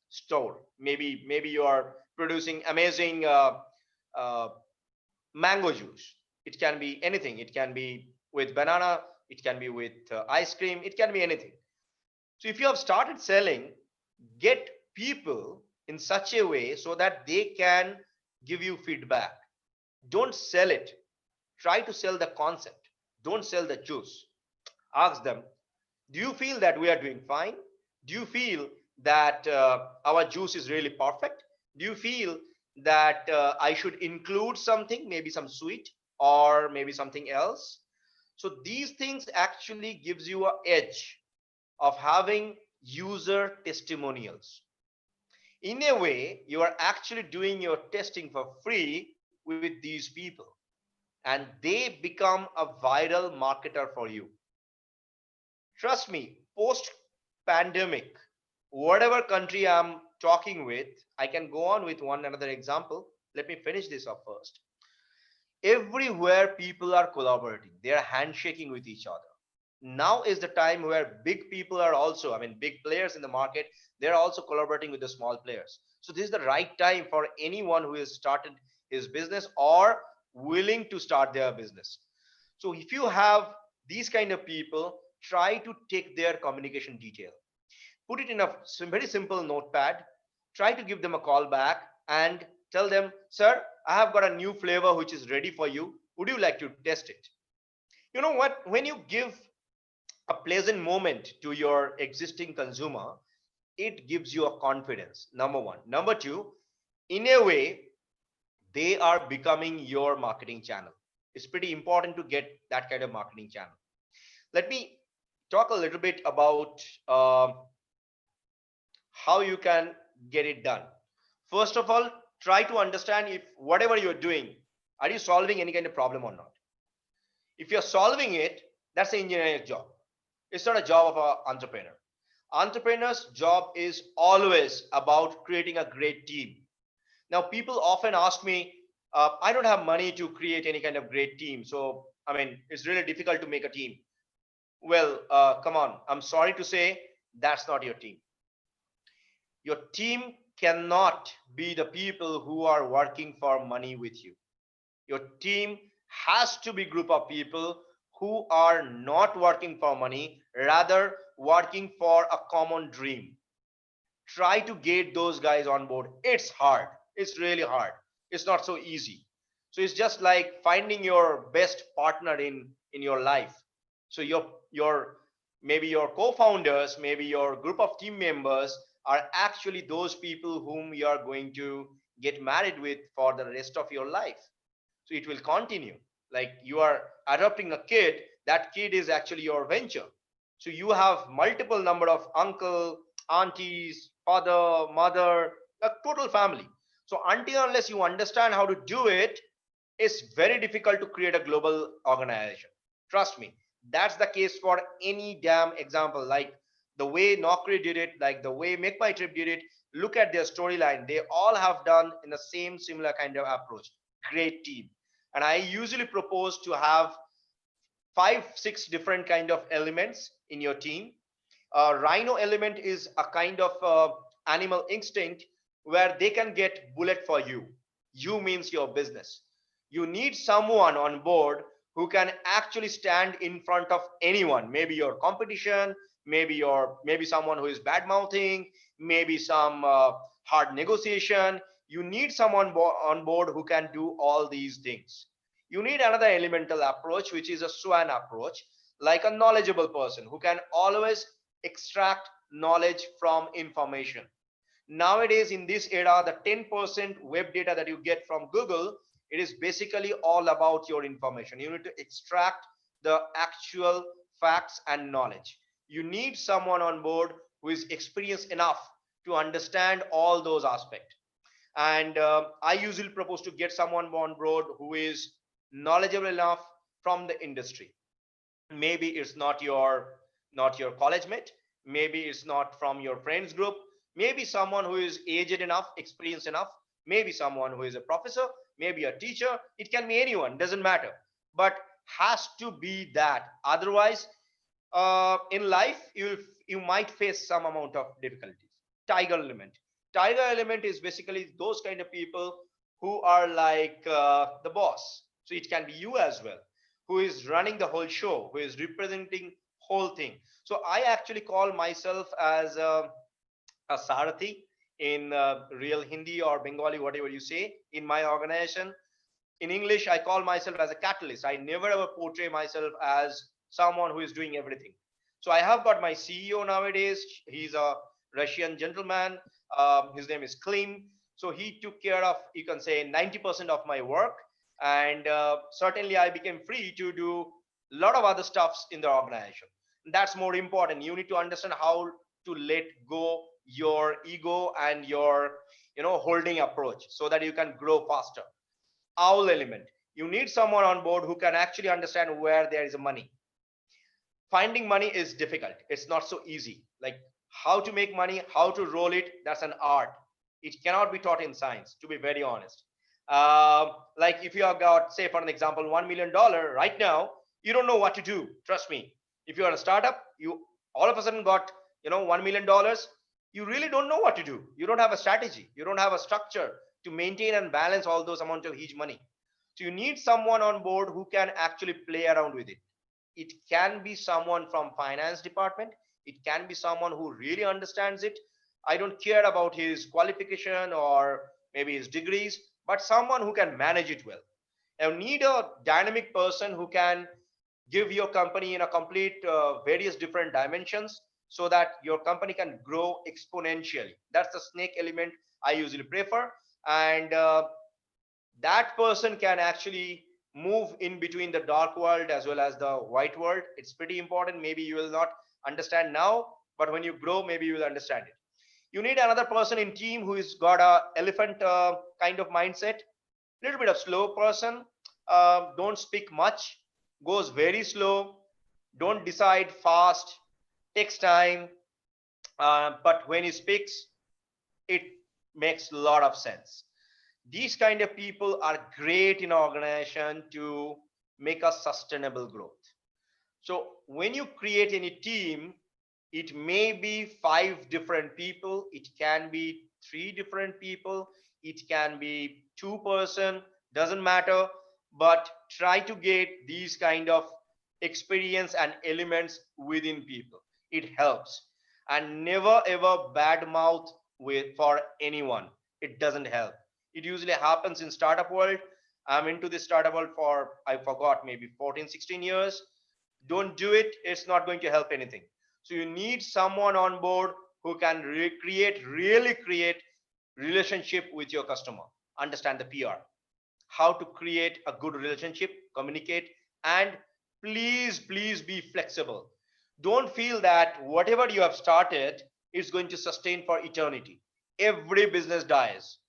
store. Maybe you are producing amazing mango juice. It can be anything. It can be with banana, it can be with ice cream, it can be anything. So if you have started selling, get people in such a way so that they can give you feedback. Don't sell it. Try to sell the concept. Don't sell the juice. Ask them, do you feel that we are doing fine? Do you feel that our juice is really perfect? Do you feel that I should include something, maybe some sweet, or maybe something else. So these things actually gives you an edge of having user testimonials. In a way, you are actually doing your testing for free with these people, and they become a viral marketer for you. Trust me, post pandemic, whatever country I'm talking with, I can go on with one another example. Let me finish this up first. Everywhere people are collaborating, they are handshaking with each other. Now is the time where big people are also, I mean, big players in the market, they're also collaborating with the small players. So this is the right time for anyone who has started his business or willing to start their business. So if you have these kind of people, try to take their communication detail, put it in a very simple notepad, try to give them a call back and tell them, sir, I have got a new flavor which is ready for you. Would you like to test it? You know what? When you give a pleasant moment to your existing consumer, it gives you a confidence, number one. Number two, in a way, they are becoming your marketing channel. It's pretty important to get that kind of marketing channel. Let me talk a little bit about how you can get it done. First of all, try to understand if whatever you're doing, are you solving any kind of problem or not? If you're solving it, that's an engineer's job. It's not a job of an entrepreneur. Entrepreneur's job is always about creating a great team. Now, people often ask me, I don't have money to create any kind of great team. So, I mean, it's really difficult to make a team. Well, come on. I'm sorry to say that's not your team. Your team cannot be the people who are working for money with you. Your team has to be a group of people who are not working for money, rather working for a common dream. Try to get those guys on board. It's hard. It's really hard. It's not so easy. So it's just like finding your best partner in your life. So your maybe your co-founders, maybe your group of team members are actually those people whom you are going to get married with for the rest of your life. So it will continue. Like you are adopting a kid, that kid is actually your venture. So you have multiple number of uncle, aunties, father, mother, a total family. So until unless you understand how to do it, it's very difficult to create a global organization. Trust me, that's the case for any damn example. Like the way Naukri did it, like the way Make My Trip did it. Look at their storyline. They all have done in the same similar kind of approach. Great team. And I usually propose to have 5 6 different kind of elements in your team. Rhino element is a kind of animal instinct where they can get bullet for you. You means your business. You need someone on board who can actually stand in front of anyone, maybe your competition, maybe someone who is bad mouthing, maybe some hard negotiation. You need someone on board who can do all these things. You need another elemental approach, which is a swan approach, like a knowledgeable person who can always extract knowledge from information. Nowadays, in this era, the 10% web data that you get from Google, it is basically all about your information. You need to extract the actual facts and knowledge. You need someone on board who is experienced enough to understand all those aspects. And I usually propose to get someone on board who is knowledgeable enough from the industry. Maybe it's not your college mate, maybe it's not from your friends group, maybe someone who is aged enough, experienced enough, maybe someone who is a professor, maybe a teacher. It can be anyone, doesn't matter, but has to be that. Otherwise, in life you might face some amount of difficulties. Tiger element is basically those kind of people who are like the boss. So it can be you as well, who is running the whole show, who is representing whole thing. So I actually call myself as a sarathi in real Hindi or Bengali, whatever you say, in my organization. In English, I call myself as a catalyst. I never ever portray myself as someone who is doing everything. So I have got my CEO nowadays. He's a Russian gentleman. His name is Klim. So he took care of, you can say, 90% of my work. And certainly I became free to do a lot of other stuffs in the organization. That's more important. You need to understand how to let go your ego and your holding approach so that you can grow faster. Owl element. You need someone on board who can actually understand where there is money. Finding money is difficult. It's not so easy. Like how to make money, how to roll it, that's an art. It cannot be taught in science, to be very honest. Like if you have got, say for an example, $1 million right now, you don't know what to do. Trust me. If you are a startup, you all of a sudden got $1 million, you really don't know what to do. You don't have a strategy. You don't have a structure to maintain and balance all those amount of huge money. So you need someone on board who can actually play around with it. It can be someone from finance department. It can be someone who really understands it. I don't care about his qualification or maybe his degrees, but someone who can manage it well. You need a dynamic person who can give your company in a complete various different dimensions so that your company can grow exponentially. That's the snake element I usually prefer. And that person can actually move in between the dark world as well as the white world. It's pretty important. Maybe you will not understand now, but when you grow, maybe you will understand it. You need another person in team who has got a elephant kind of mindset, little bit of slow person. Don't speak much, goes very slow, don't decide fast, takes time, but when he speaks, it makes a lot of sense. These kind of people are great in organization to make a sustainable growth. So when you create any team, it may be 5 different people, it can be 3 different people, it can be 2 person, doesn't matter, but try to get these kind of experience and elements within people. It helps. And never ever bad mouth with for anyone. It doesn't help. It usually happens in startup world. I'm into this startup world for, I forgot, maybe 14 16 years. Don't do it. It's not going to help anything. So you need someone on board who can really create relationship with your customer, understand the PR, how to create a good relationship, communicate, and please be flexible. Don't feel that whatever you have started is going to sustain for eternity. Every business dies.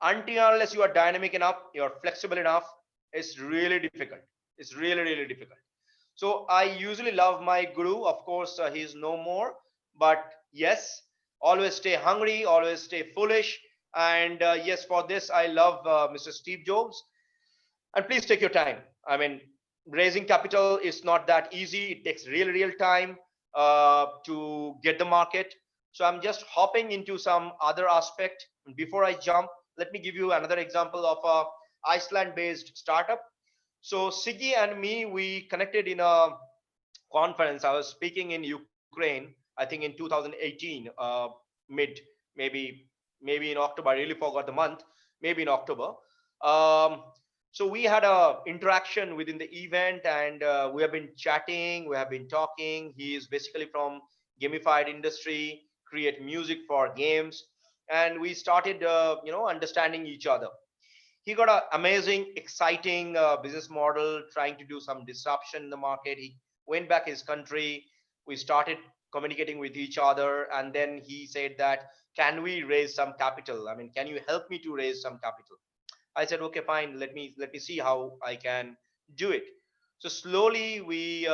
Until unless you are dynamic enough, you're flexible enough, it's really difficult. It's really difficult. So I usually love my guru. Of course, he's no more, but yes, always stay hungry, always stay foolish. And yes, for this, I love Mr. Steve Jobs. And please take your time. I mean, raising capital is not that easy. It takes real time to get the market. So I'm just hopping into some other aspect. Before I jump, let me give you another example of a Iceland based startup. So Siggy and me, we connected in a conference. I was speaking in Ukraine, I think in 2018, mid, maybe maybe in October. I really forgot the month. Maybe in October. Um, so we had a interaction within the event, and we have been chatting. We have been talking. He is basically from gamified industry, create music for games, and we started, understanding each other. He got an amazing, exciting business model, trying to do some disruption in the market. He went back his country. We started communicating with each other, and then he said that, can we raise some capital? I mean, can you help me to raise some capital? I said, okay, fine. Let me see how I can do it. So slowly we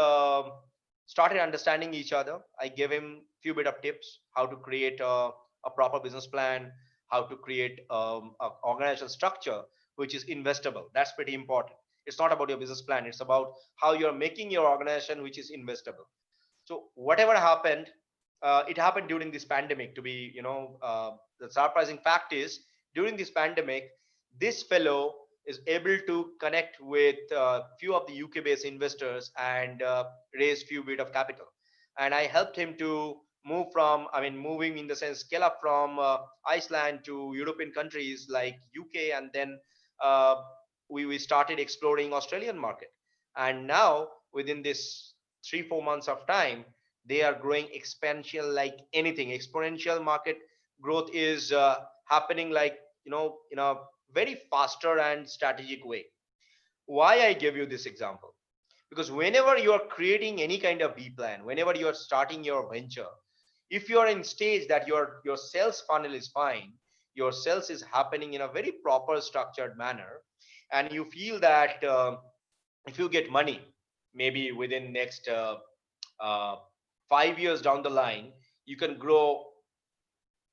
started understanding each other. I gave him few bit of tips how to create a proper business plan, how to create a organizational structure which is investable. That's pretty important. It's not about your business plan. It's about how you're making your organization which is investable. So whatever happened, it happened during this pandemic. To be, the surprising fact is, during this pandemic, this fellow is able to connect with few of the UK-based investors and raise few bit of capital. And I helped him to move from, I mean, moving in the sense, scale up from Iceland to European countries like UK, and then uh, we started exploring Australian market. And now within this 3 4 months of time, they are growing exponential like anything. Exponential market growth is happening like, in a very faster and strategic way. Why I give you this example? Because whenever you are creating any kind of B plan, whenever you are starting your venture, if you are in stage that your sales funnel is fine, your sales is happening in a very proper structured manner, and you feel that if you get money, maybe within next uh, 5 years down the line, you can grow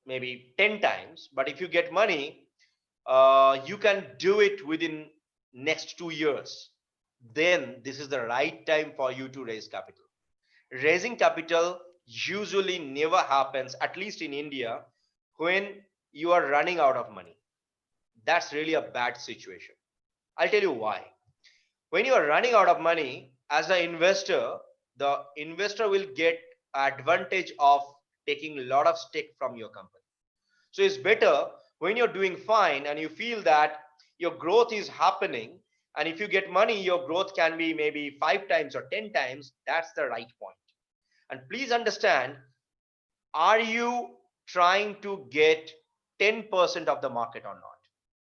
maybe 10 times. But if you get money, you can do it within next 2 years. Then this is the right time for you to raise capital. Raising capital usually never happens, at least in India, when you are running out of money. That's really a bad situation. I'll tell you why. When you are running out of money, as an investor, the investor will get advantage of taking a lot of stake from your company. So it's better when you're doing fine and you feel that your growth is happening, and if you get money, your growth can be maybe 5 times or 10 times. That's the right point. And please understand, are you trying to get 10% of the market or not?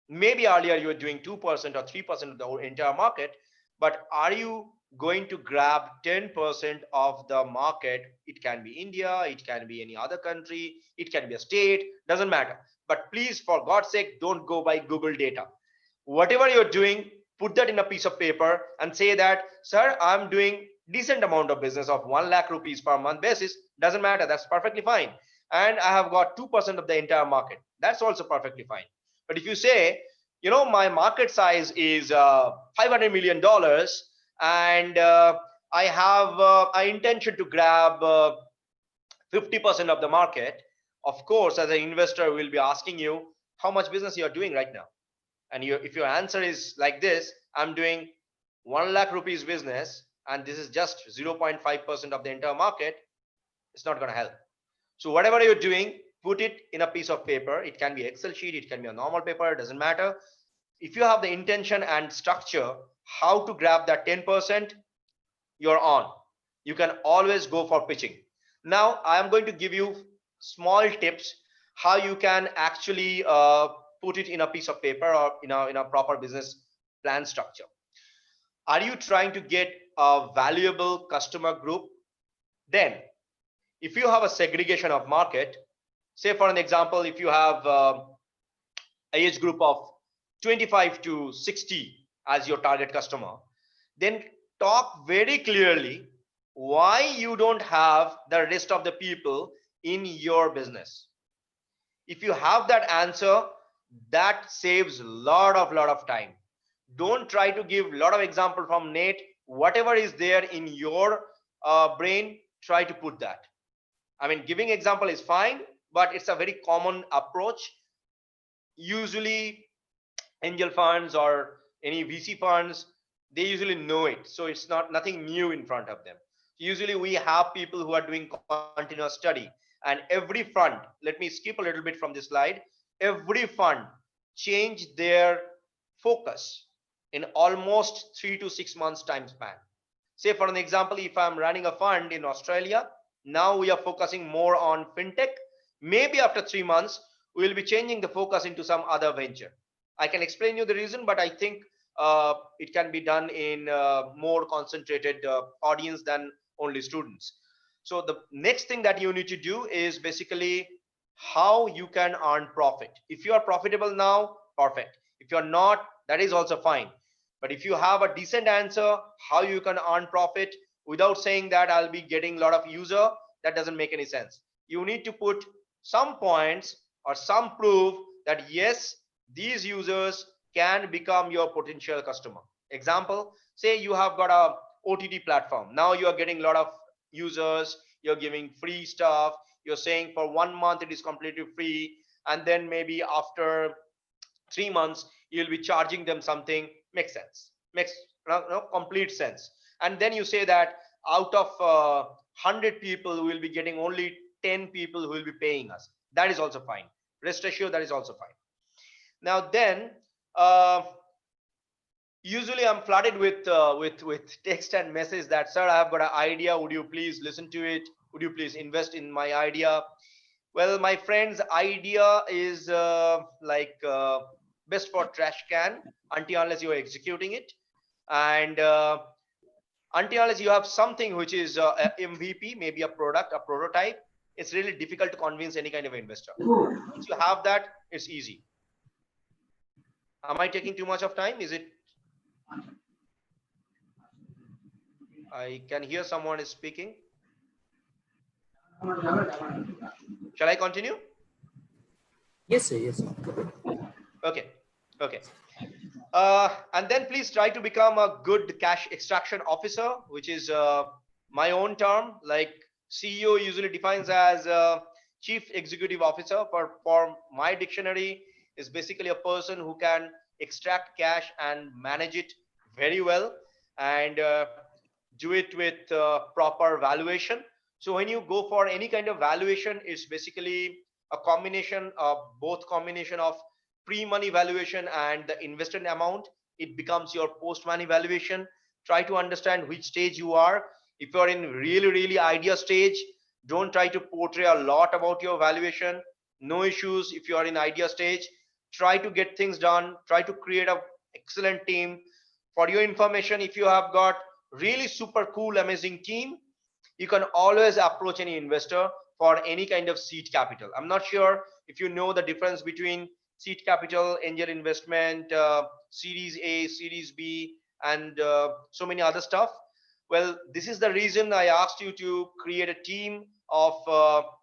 Maybe earlier you were doing 2% or 3% of the whole entire market, but are you going to grab 10% of the market? It can be India, it can be any other country, it can be a state, doesn't matter. But please, for God's sake, don't go by Google data. Whatever you're doing, put that in a piece of paper and say that, sir, I'm doing decent amount of business of 1 lakh rupees per month basis. Doesn't matter, that's perfectly fine. And I have got 2% of the entire market. That's also perfectly fine. But if you say, my market size is $500 million, and I have an intention to grab 50% of the market, of course, as an investor, we'll be asking you how much business you are doing right now. And if your answer is like this, I'm doing 1 lakh rupees business, and this is just 0.5% of the entire market, it's not going to help. So whatever you're doing, put it in a piece of paper. It can be Excel sheet, it can be a normal paper, it doesn't matter. If you have the intention and structure how to grab that 10%, you're on. You can always go for pitching. Now I am going to give you small tips how you can actually put it in a piece of paper or in a proper business plan structure. Are you trying to get a valuable customer group? Then if you have a segregation of market, say for an example, if you have age group of 25 to 60 as your target customer, then talk very clearly why you don't have the rest of the people in your business. If you have that answer, that saves a lot of time. Don't try to give a lot of example from net. Whatever is there in your brain, try to put that. I mean, giving example is fine, but it's a very common approach. Usually angel funds or any VC funds, they usually know it. So it's nothing new in front of them. Usually we have people who are doing continuous study, and every fund, let me skip a little bit from this slide, every fund change their focus in almost 3 to 6 months time span. Say for an example, if I'm running a fund in Australia, now we are focusing more on fintech. Maybe after 3 months, we will be changing the focus into some other venture. I can explain you the reason, but I think it can be done in more concentrated audience than only students. So the next thing that you need to do is basically how you can earn profit. If you are profitable now, perfect. If you're not, that is also fine. But if you have a decent answer, how you can earn profit without saying that I'll be getting a lot of user, that doesn't make any sense. You need to put some points or some proof that yes, these users can become your potential customer. Example, say you have got a OTT platform. Now you are getting a lot of users, you're giving free stuff, you're saying for 1 month it is completely free, and then maybe after 3 months you'll be charging them something. Makes sense, makes complete sense. And then you say that out of 100 people, we will be getting only 10 people who will be paying us. That is also fine. Rest assured, that is also fine. Now then, usually I'm flooded with text and message that, sir, I have got an idea, would you please listen to it, would you please invest in my idea? Well, my friend's idea is best for trash can until unless you are executing it. And until you have something which is a MVP, maybe a product, a prototype, it's really difficult to convince any kind of investor. Once you have that, it's easy. Am I taking too much of time? Is it? I can hear someone is speaking. Shall I continue? Yes, sir. Yes, sir. Okay. Okay. And then please try to become a good cash extraction officer, which is my own term. Like CEO usually defines as chief executive officer. For my dictionary, is basically a person who can extract cash and manage it very well, and do it with proper valuation. So when you go for any kind of valuation, it's basically a combination of both combination of pre-money valuation and the invested amount. It becomes your post-money valuation. Try to understand which stage you are. If you're in really idea stage, don't try to portray a lot about your valuation. No issues. If you are in idea stage, try to get things done. Try to create a excellent team. For your information, if you have got really super cool amazing team, you can always approach any investor for any kind of seed capital. I'm not sure if you know the difference between seed capital, angel investment, series A, series B, and so many other stuff. Well, this is the reason I asked you to create a team of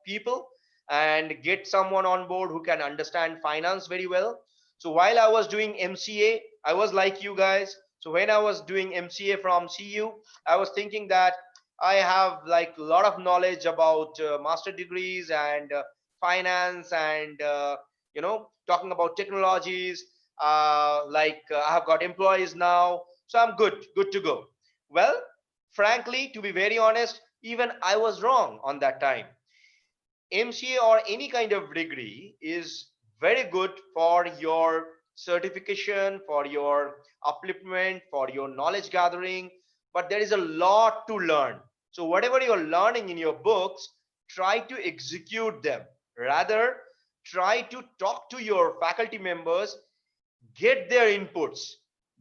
people and get someone on board who can understand finance very well. So while I was doing MCA, I was like you guys. So when I was doing MCA from CU, I was thinking that I have like a lot of knowledge about master degrees and finance and talking about technologies. I have got employees now, so I'm good to go. Well, frankly, to be very honest, even I was wrong on that time. MCA or any kind of degree is very good for your certification, for your upliftment, for your knowledge gathering, but there is a lot to learn. So whatever you're learning in your books, try to execute them. Rather, try to talk to your faculty members, get their inputs.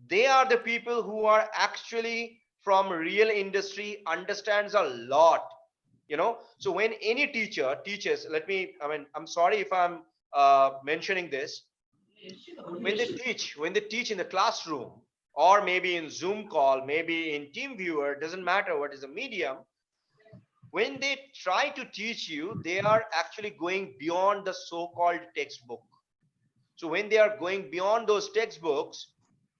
They are the people who are actually from real industry, understands a lot. So when any teacher teaches, I'm sorry if I'm mentioning this. When they teach in the classroom, or maybe in Zoom call, maybe in team viewer, doesn't matter what is the medium, when they try to teach you, they are actually going beyond the so-called textbook. So when they are going beyond those textbooks,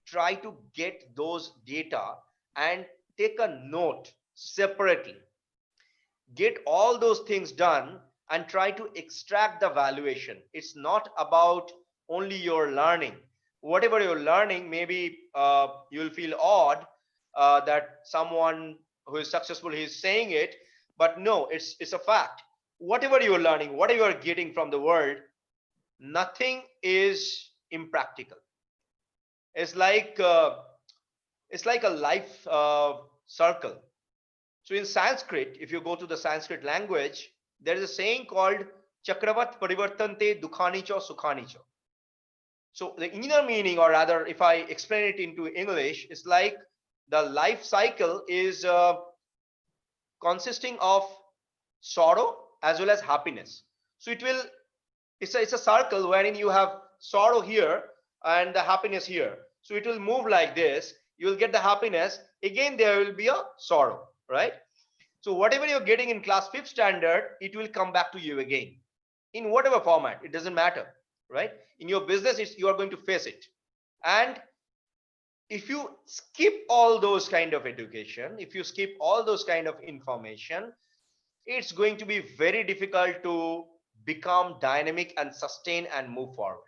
try to get those data and take a note separately. Get all those things done and try to extract the valuation. It's not about only your learning. Whatever you're learning, maybe you'll feel odd that someone who is successful is saying it, but no, it's a fact. Whatever you're learning, whatever you're getting from the world, nothing is impractical. It's like a life circle. So in Sanskrit, if you go to the Sanskrit language, there is a saying called Chakravat Parivartante Dukhanicho Sukhanicho. So the inner meaning, or rather, if I explain it into English, it's like the life cycle is consisting of sorrow as well as happiness. So it's a circle wherein you have sorrow here and the happiness here. So it will move like this. You will get the happiness. Again, there will be a sorrow, right? So whatever you're getting in class 5th standard, it will come back to you again in whatever format. It doesn't matter, right? In your business, you are going to face it. And if you skip all those kind of education, if you skip all those kind of information, it's going to be very difficult to become dynamic and sustain and move forward.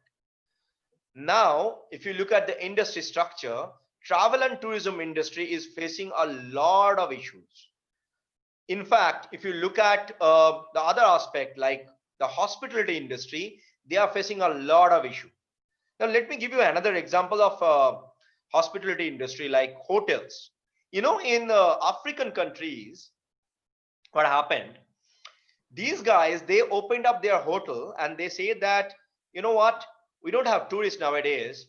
Now, if you look at the industry structure, travel and tourism industry is facing a lot of issues. In fact, if you look at the other aspect, like the hospitality industry, they are facing a lot of issues. Now, let me give you another example of hospitality industry, like hotels. In African countries, what happened? These guys, they opened up their hotel and they say that, you know what, we don't have tourists nowadays.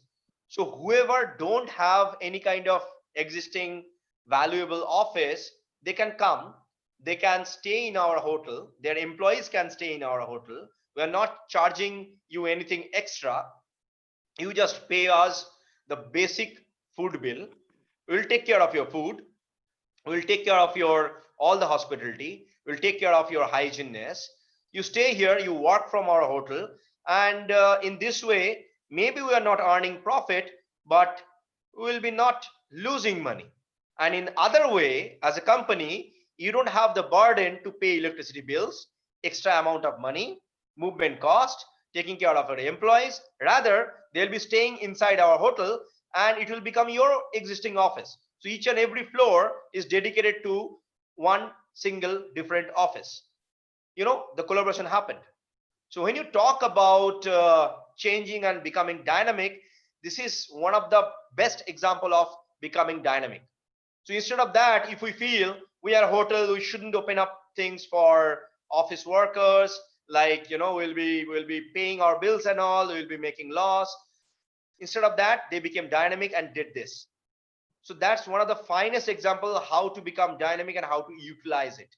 So whoever don't have any kind of existing valuable office, they can come, they can stay in our hotel, their employees can stay in our hotel. We are not charging you anything extra. You just pay us the basic food bill. We'll take care of your food, we'll take care of your all the hospitality, we'll take care of your hygienist. You stay here, you work from our hotel, and in this way maybe we are not earning profit, but we will be not losing money. And in other way, as a company, you don't have the burden to pay electricity bills, extra amount of money, movement cost, taking care of our employees. Rather, they'll be staying inside our hotel, and it will become your existing office. So each and every floor is dedicated to one single different office. The collaboration happened. So when you talk about changing and becoming dynamic, this is one of the best example of becoming dynamic. So instead of that, if we feel we are a hotel, we shouldn't open up things for office workers, like we'll be paying our bills and all, we'll be making loss. Instead of that, they became dynamic and did this. So that's one of the finest example how to become dynamic and how to utilize it.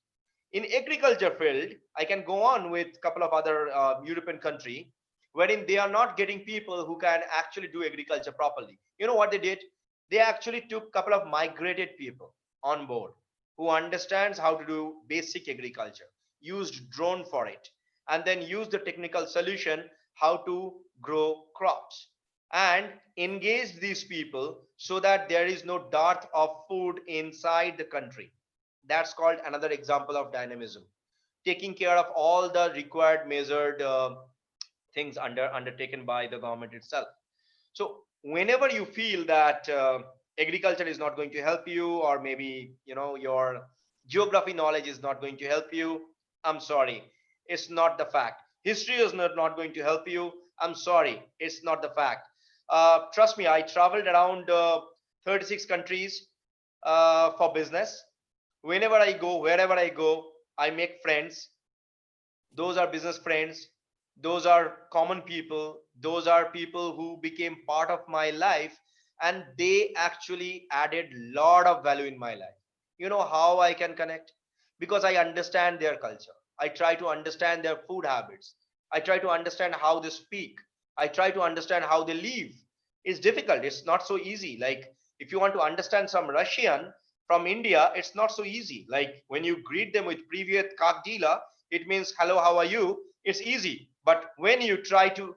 In agriculture field, I can go on with a couple of other European country, wherein they are not getting people who can actually do agriculture properly. You know what they did? They actually took a couple of migrated people on board who understands how to do basic agriculture, used drone for it, and then used the technical solution how to grow crops, and engage these people so that there is no dearth of food inside the country. That's called another example of dynamism, taking care of all the required measured things undertaken by the government itself. So whenever you feel that agriculture is not going to help you, or maybe your geography knowledge is not going to help you, I'm sorry, it's not the fact. History is not going to help you, I'm sorry, it's not the fact. Trust me, I traveled around 36 countries for business. Whenever I go, wherever I go, I make friends. Those are business friends, those are common people, those are people who became part of my life, and they actually added lot of value in my life. You know how I can connect? Because I understand their culture, I try to understand their food habits, I try to understand how they speak, I try to understand how they live. It's difficult, it's not so easy. Like, if you want to understand some Russian from India, it's not so easy. Like, when you greet them with Privyet Kak Dila, it means hello, how are you? It's easy. But when you try to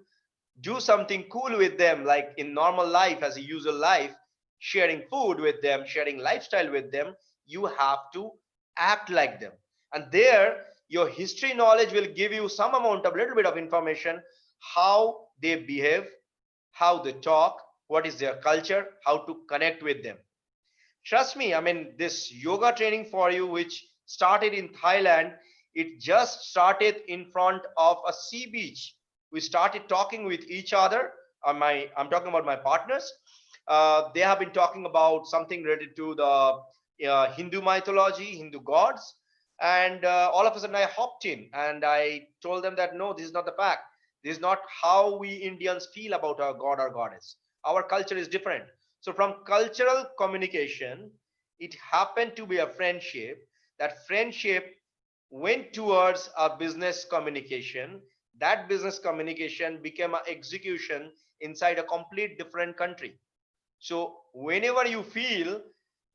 do something cool with them, like in normal life, as a usual life, sharing food with them, sharing lifestyle with them, you have to act like them. And there, your history knowledge will give you some amount of little bit of information, how they behave, how they talk, what is their culture, how to connect with them. Trust me, I mean, this yoga training for you, which started in Thailand, it just started in front of a sea beach. We started talking with each other. I'm talking about my partners. They have been talking about something related to the Hindu mythology, Hindu gods. And all of a sudden I hopped in and I told them that, no, this is not the fact. This is not how we Indians feel about our god or goddess. Our culture is different. So from cultural communication, it happened to be a friendship. That friendship went towards a business communication. That business communication became an execution inside a complete different country. So whenever you feel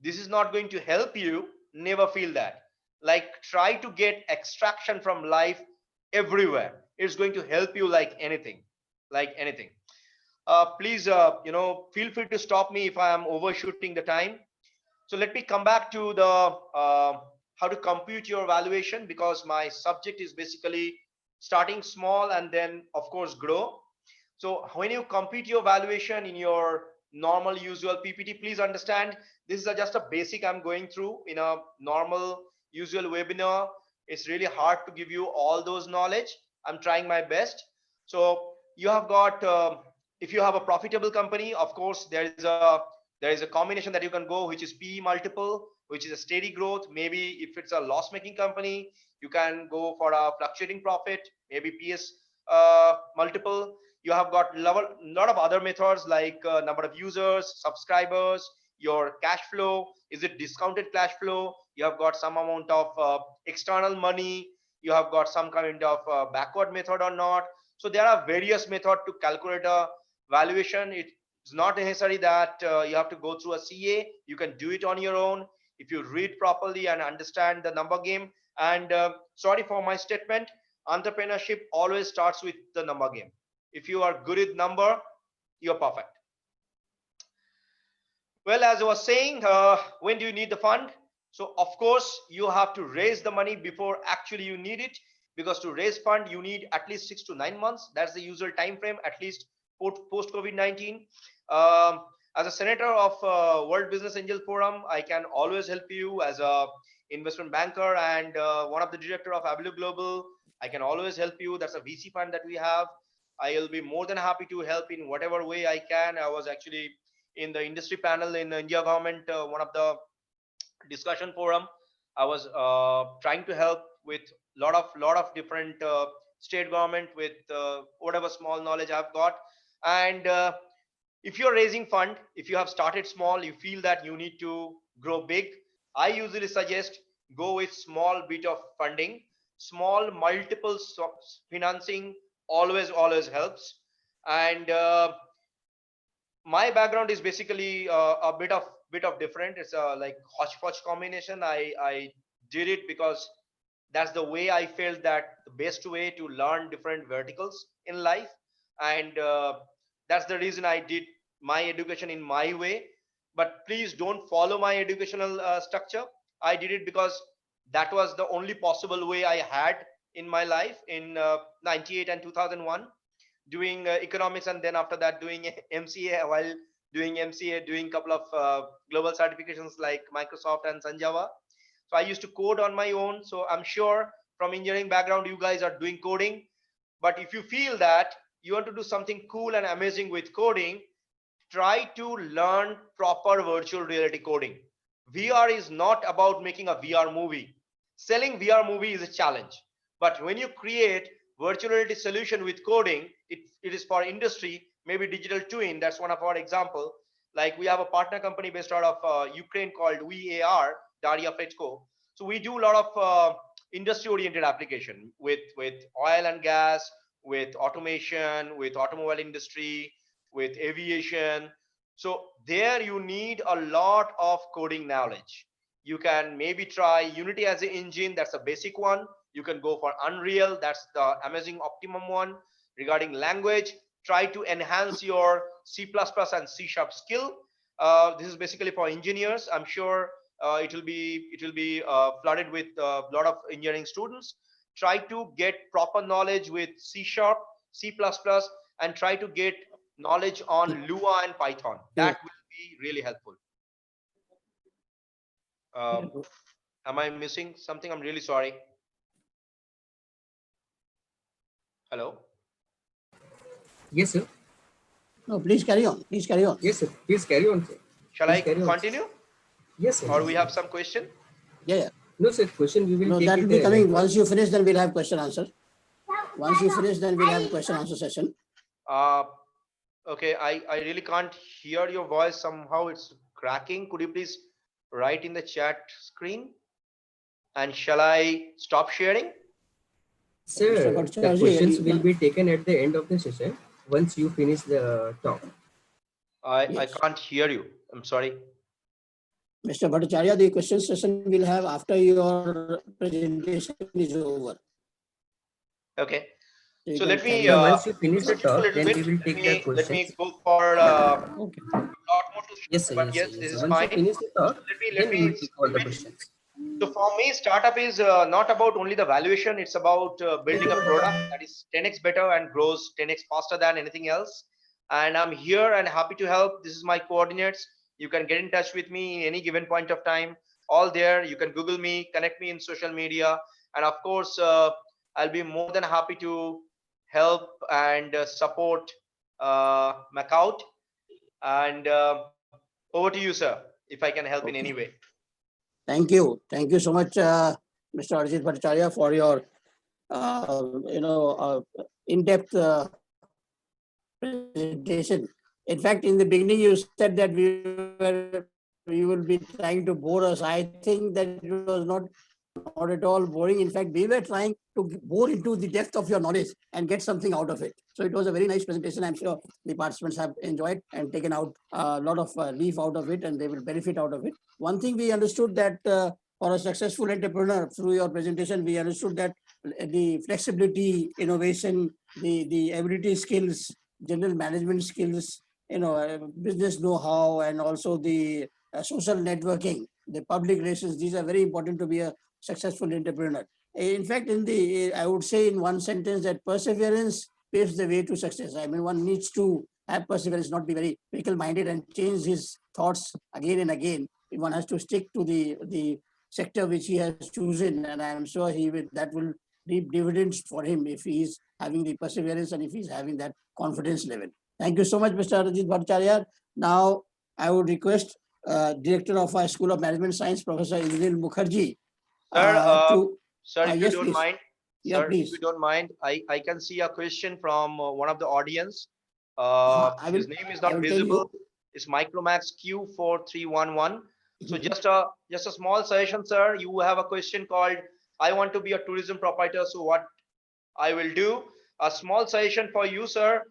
this is not going to help you, never feel that. Like, try to get extraction from life everywhere. It's going to help you like anything, like anything. Please, feel free to stop me if I am overshooting the time. So let me come back to the how to compute your valuation, because my subject is basically starting small and then of course grow. So when you compute your valuation in your normal usual PPT, please understand this is just a basic I'm going through in a normal usual webinar. It's really hard to give you all those knowledge. I'm trying my best. So you have got if you have a profitable company, of course there is a combination that you can go, which is PE multiple, which is a steady growth. Maybe if it's a loss making company, you can go for a fluctuating profit, maybe PS multiple. You have got lot of other methods like number of users, subscribers, your cash flow? Is it discounted cash flow? You have got some amount of external money. You have got some kind of backward method or not. So there are various methods to calculate a valuation. It's not necessary that you have to go through a CA. You can do it on your own if you read properly and understand the number game. And sorry for my statement, entrepreneurship always starts with the number game. If you are good with number, you're perfect. Well, as I was saying, when do you need the fund? So of course you have to raise the money before actually you need it, because to raise fund you need at least 6 to 9 months. That's the usual time frame, at least post COVID-19. As a senator of World Business Angel Forum, I can always help you. As a investment banker and one of the director of Abilu Global, I can always help you. That's a VC fund that we have. I will be more than happy to help in whatever way I can. I was actually in the industry panel in the India government, one of the discussion forum. I was trying to help with lot of different state government with whatever small knowledge I've got. And if you're raising fund, if you have started small, you feel that you need to grow big, I usually suggest go with small bit of funding. Small multiple financing always helps. And my background is basically a bit of different. It's a like hodgepodge combination. I did it because that's the way I felt that the best way to learn different verticals in life. And that's the reason I did my education in my way. But please don't follow my educational structure. I did it because that was the only possible way I had in my life in 98 and 2001, doing economics, and then after that doing MCA. While doing MCA, doing couple of global certifications like Microsoft and Sanjava. So I used to code on my own. So I'm sure from engineering background you guys are doing coding. But if you feel that you want to do something cool and amazing with coding, try to learn proper virtual reality coding. VR is not about making a VR movie. Selling VR movie is a challenge. But when you create virtual reality solution with coding, it is for industry, maybe digital twin. That's one of our example. Like we have a partner company based out of Ukraine called VAR, Daria Fetchko. So we do a lot of industry oriented application with oil and gas, with automation, with automobile industry, with aviation. So there you need a lot of coding knowledge. You can maybe try Unity as an engine. That's a basic one. You can go for Unreal. That's the amazing optimum one. Regarding language, try to enhance your C++ and C# skill. This is basically for engineers. I'm sure it will be flooded with a lot of engineering students. Try to get proper knowledge with C#, C++, and try to get knowledge on Lua and Python. That will be really helpful. Am I missing something? I'm really sorry. Hello? Yes, sir. No, please carry on. Please carry on. Yes, sir. Please carry on, sir. Shall Please I carry on. continue? Yes, sir. Or we have some question? Yeah. No, sir. Question we will No, take that it will be coming. later. Once you finish, then we'll have question answer. Once you finish, then we'll have question answer session. Okay, I really can't hear your voice. Somehow it's cracking. Could you please write in the chat screen? And shall I stop sharing? Sir, Mr. the Bhattacharya, questions will be taken at the end of the session once you finish the talk. I can't hear you. I'm sorry. Mr. Bhattacharya, the question session will have after your presentation is over. Okay. You So can let me carry on. Once you finish the skip a talk, little then we bit. will take the Let me questions. go for a Okay. lot more to share, Yes, sir. but Yes, yes, sir. this Yes, is sir. Once you fine. finish the talk, Let then we me will take all the skip it. questions. So for me, startup is not about only the valuation. It's about building a product that is 10x better and grows 10x faster than anything else. And I'm here and happy to help. This is my coordinates. You can get in touch with me in any given point of time. All there. You can Google me, connect me in social media. And of course, I'll be more than happy to help and support MAKAUT. And over to you, sir, if I can help in any way. Thank you. Thank you so much, Mr. Arjit Bhattacharya, for your in-depth presentation. In fact, in the beginning, you said that we were you will be trying to bore us. I think that it was not at all boring. In fact, we were trying to bore into the depth of your knowledge and get something out of it. So it was a very nice presentation. I'm sure the participants have enjoyed and taken out a lot of leaf out of it, and they will benefit out of it. One thing we understood that for a successful entrepreneur, through your presentation, we understood that the flexibility, innovation, the ability skills, general management skills, business know-how, and also the social networking, the public relations, these are very important to be a successful entrepreneur. In fact, I would say in one sentence that perseverance paves the way to success. I mean, one needs to have perseverance, not be very fickle-minded and change his thoughts again and again. One has to stick to the sector which he has chosen, and I am sure that will reap dividends for him if he is having the perseverance and if he is having that confidence level. Thank you so much, Mr. Arjit Bhattacharya. Now, I would request Director of our School of Management Science, Professor Indranil Mukherjee, Sir, sir, if you yes, don't please. mind, Yeah, sir, please. if you don't mind, I can see a question from one of the audience. His name is I not will tell visible. you. It's Micromax Q4311. So just a small suggestion, sir. You have a question called, I want to be a tourism proprietor. So what I will do, a small suggestion for you, sir.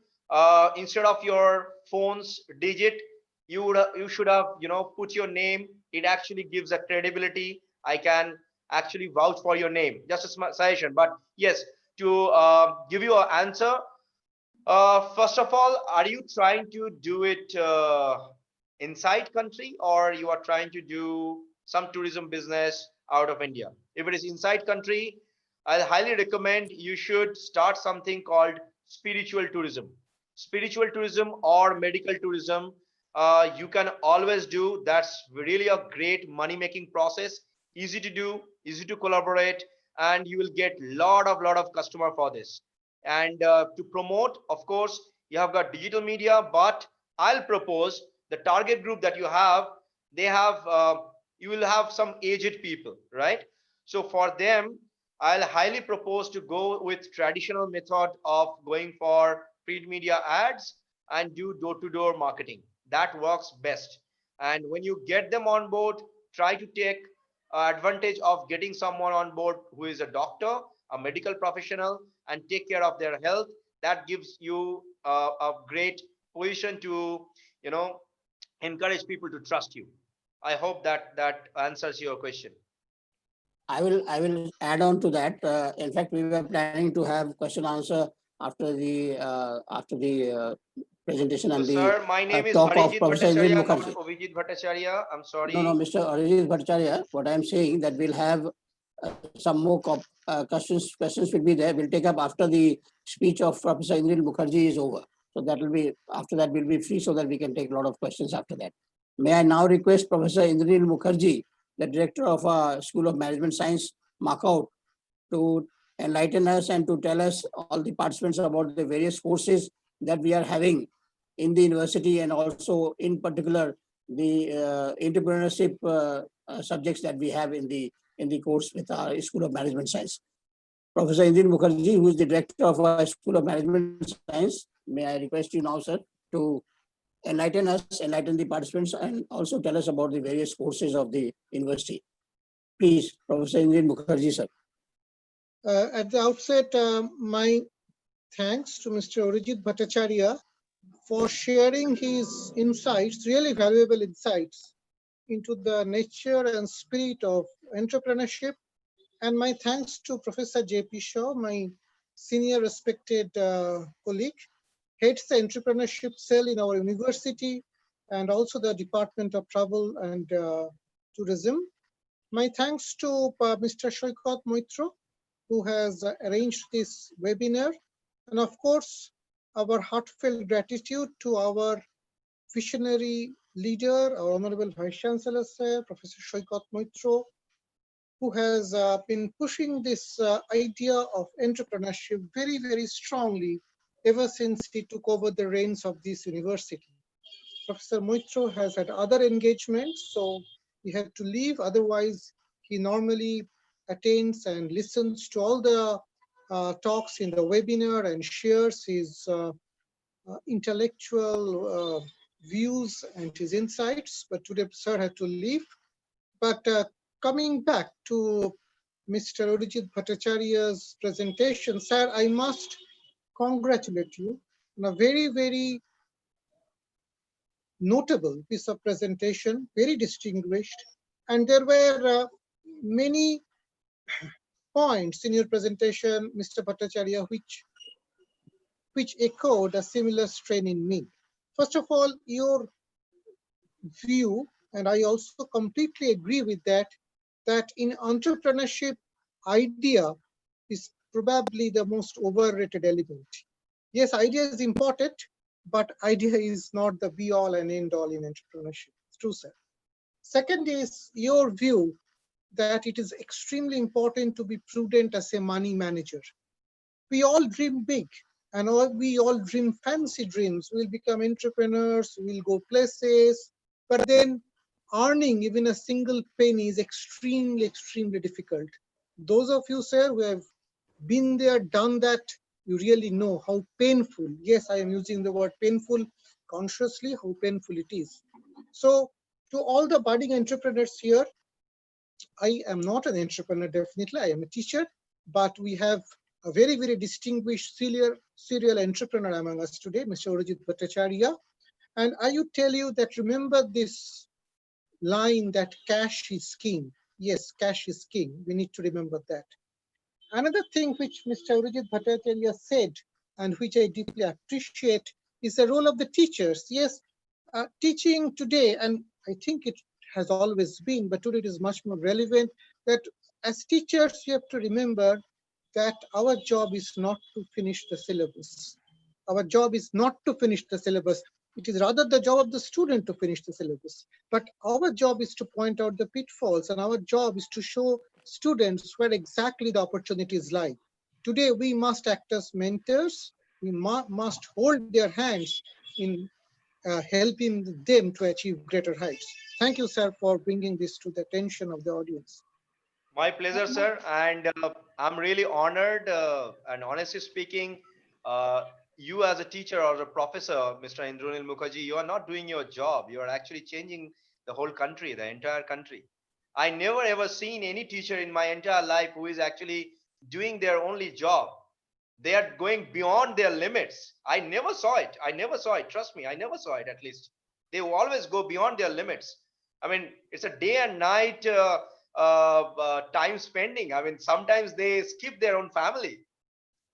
Instead of your phone's digit, you should have put your name. It actually gives a credibility. I can actually vouch for your name. Just a suggestion. But yes, to give you an answer, first of all, are you trying to do it inside country, or you are trying to do some tourism business out of India? If it is inside country, I'll highly recommend you should start something called spiritual tourism. Spiritual tourism or medical tourism, you can always do. That's really a great money-making process. Easy to do, easy to collaborate, and you will get lot of customer for this. And to promote, of course, you have got digital media, but I'll propose the target group that you have. You will have some aged people, right? So for them, I'll highly propose to go with traditional method of going for print media ads and do door-to-door marketing. That works best. And when you get them on board, try to take advantage of getting someone on board who is a doctor, a medical professional, and take care of their health. That gives you a great position to encourage people to trust you. I hope that answers your question. I will add on to that. In fact, we were planning to have question answer after the presentation So, and the sir, my name is talk of Arijit Professor Indranil Bhattacharya, not Mukherjee. Abhijit Bhattacharya. I'm No, sorry. Mr. Arjit Bhattacharya. What I am saying that we'll have some more questions will be there. We'll take up after the speech of Professor Indranil Mukherjee is over. So that will be, after that we'll be free so that we can take a lot of questions after that. May I now request Professor Indranil Mukherjee, the Director of our School of Management Science, MAKAUT, to enlighten us and to tell us, all the participants, about the various courses that we are having in the university, and also in particular the entrepreneurship subjects that we have in the course with our School of Management Science. Professor Indranil Mukherjee, who is the Director of our School of Management Science, may I request you now, sir, to enlighten us, enlighten the participants, and also tell us about the various courses of the university. Please, Professor Indranil Mukherjee, sir. At the outset, my thanks to Mr. Arijit Bhattacharya for sharing his insights, really valuable insights, into the nature and spirit of entrepreneurship. And my thanks to Professor J.P. Shaw, my senior respected colleague, heads the entrepreneurship cell in our university, and also the Department of Travel and Tourism. My thanks to Mr. Shoikat Moitra, who has arranged this webinar. And of course, our heartfelt gratitude to our visionary leader, our Honorable Vice Chancellor, Sir, Professor Shoikat Moitra, who has been pushing this idea of entrepreneurship very, very strongly ever since he took over the reins of this university. Professor Moitra has had other engagements, so he had to leave. Otherwise, he normally attends and listens to all the talks in the webinar and shares his intellectual views and his insights, but today sir had to leave. But coming back to Mr. Arijit Bhattacharya's presentation, sir, I must congratulate you on a very, very notable piece of presentation, very distinguished. And there were many points in your presentation, Mr. Bhattacharya, which echoed a similar strain in me. First of all, your view, and I also completely agree with that, that in entrepreneurship, idea is probably the most overrated element. Yes, idea is important, but idea is not the be all and end all in entrepreneurship. It's true, sir. Second is your view that it is extremely important to be prudent as a money manager. We all dream big, and we all dream fancy dreams. We'll become entrepreneurs, we'll go places, but then earning even a single penny is extremely, extremely difficult. Those of you, sir, who have been there, done that, you really know how painful, yes, I am using the word painful consciously, how painful it is. So to all the budding entrepreneurs here, I am not an entrepreneur, definitely, I am a teacher, but we have a very, very distinguished serial entrepreneur among us today, Mr. Arijit Bhattacharya. And I would tell you that remember this line that cash is king. Yes, cash is king. We need to remember that. Another thing which Mr. Arijit Bhattacharya said, and which I deeply appreciate, is the role of the teachers. Yes, teaching today, and I think it has always been, but today it is much more relevant, that as teachers, you have to remember that our job is not to finish the syllabus. Our job is not to finish the syllabus. It is rather the job of the student to finish the syllabus. But our job is to point out the pitfalls, and our job is to show students where exactly the opportunities lie. Today, we must act as mentors. We must hold their hands in helping them to achieve greater heights. Thank you, sir, for bringing this to the attention of the audience. My pleasure, sir. And I'm really honored. And honestly speaking, you as a teacher or a professor, Mr. Indranil Mukherjee, you are not doing your job. You are actually changing the whole country, the entire country. I never ever seen any teacher in my entire life who is actually doing their only job. They are going beyond their limits. I never saw it. I never saw it. Trust me, I never saw it, at least. They will always go beyond their limits. I mean, it's a day and night time spending. I mean, sometimes they skip their own family.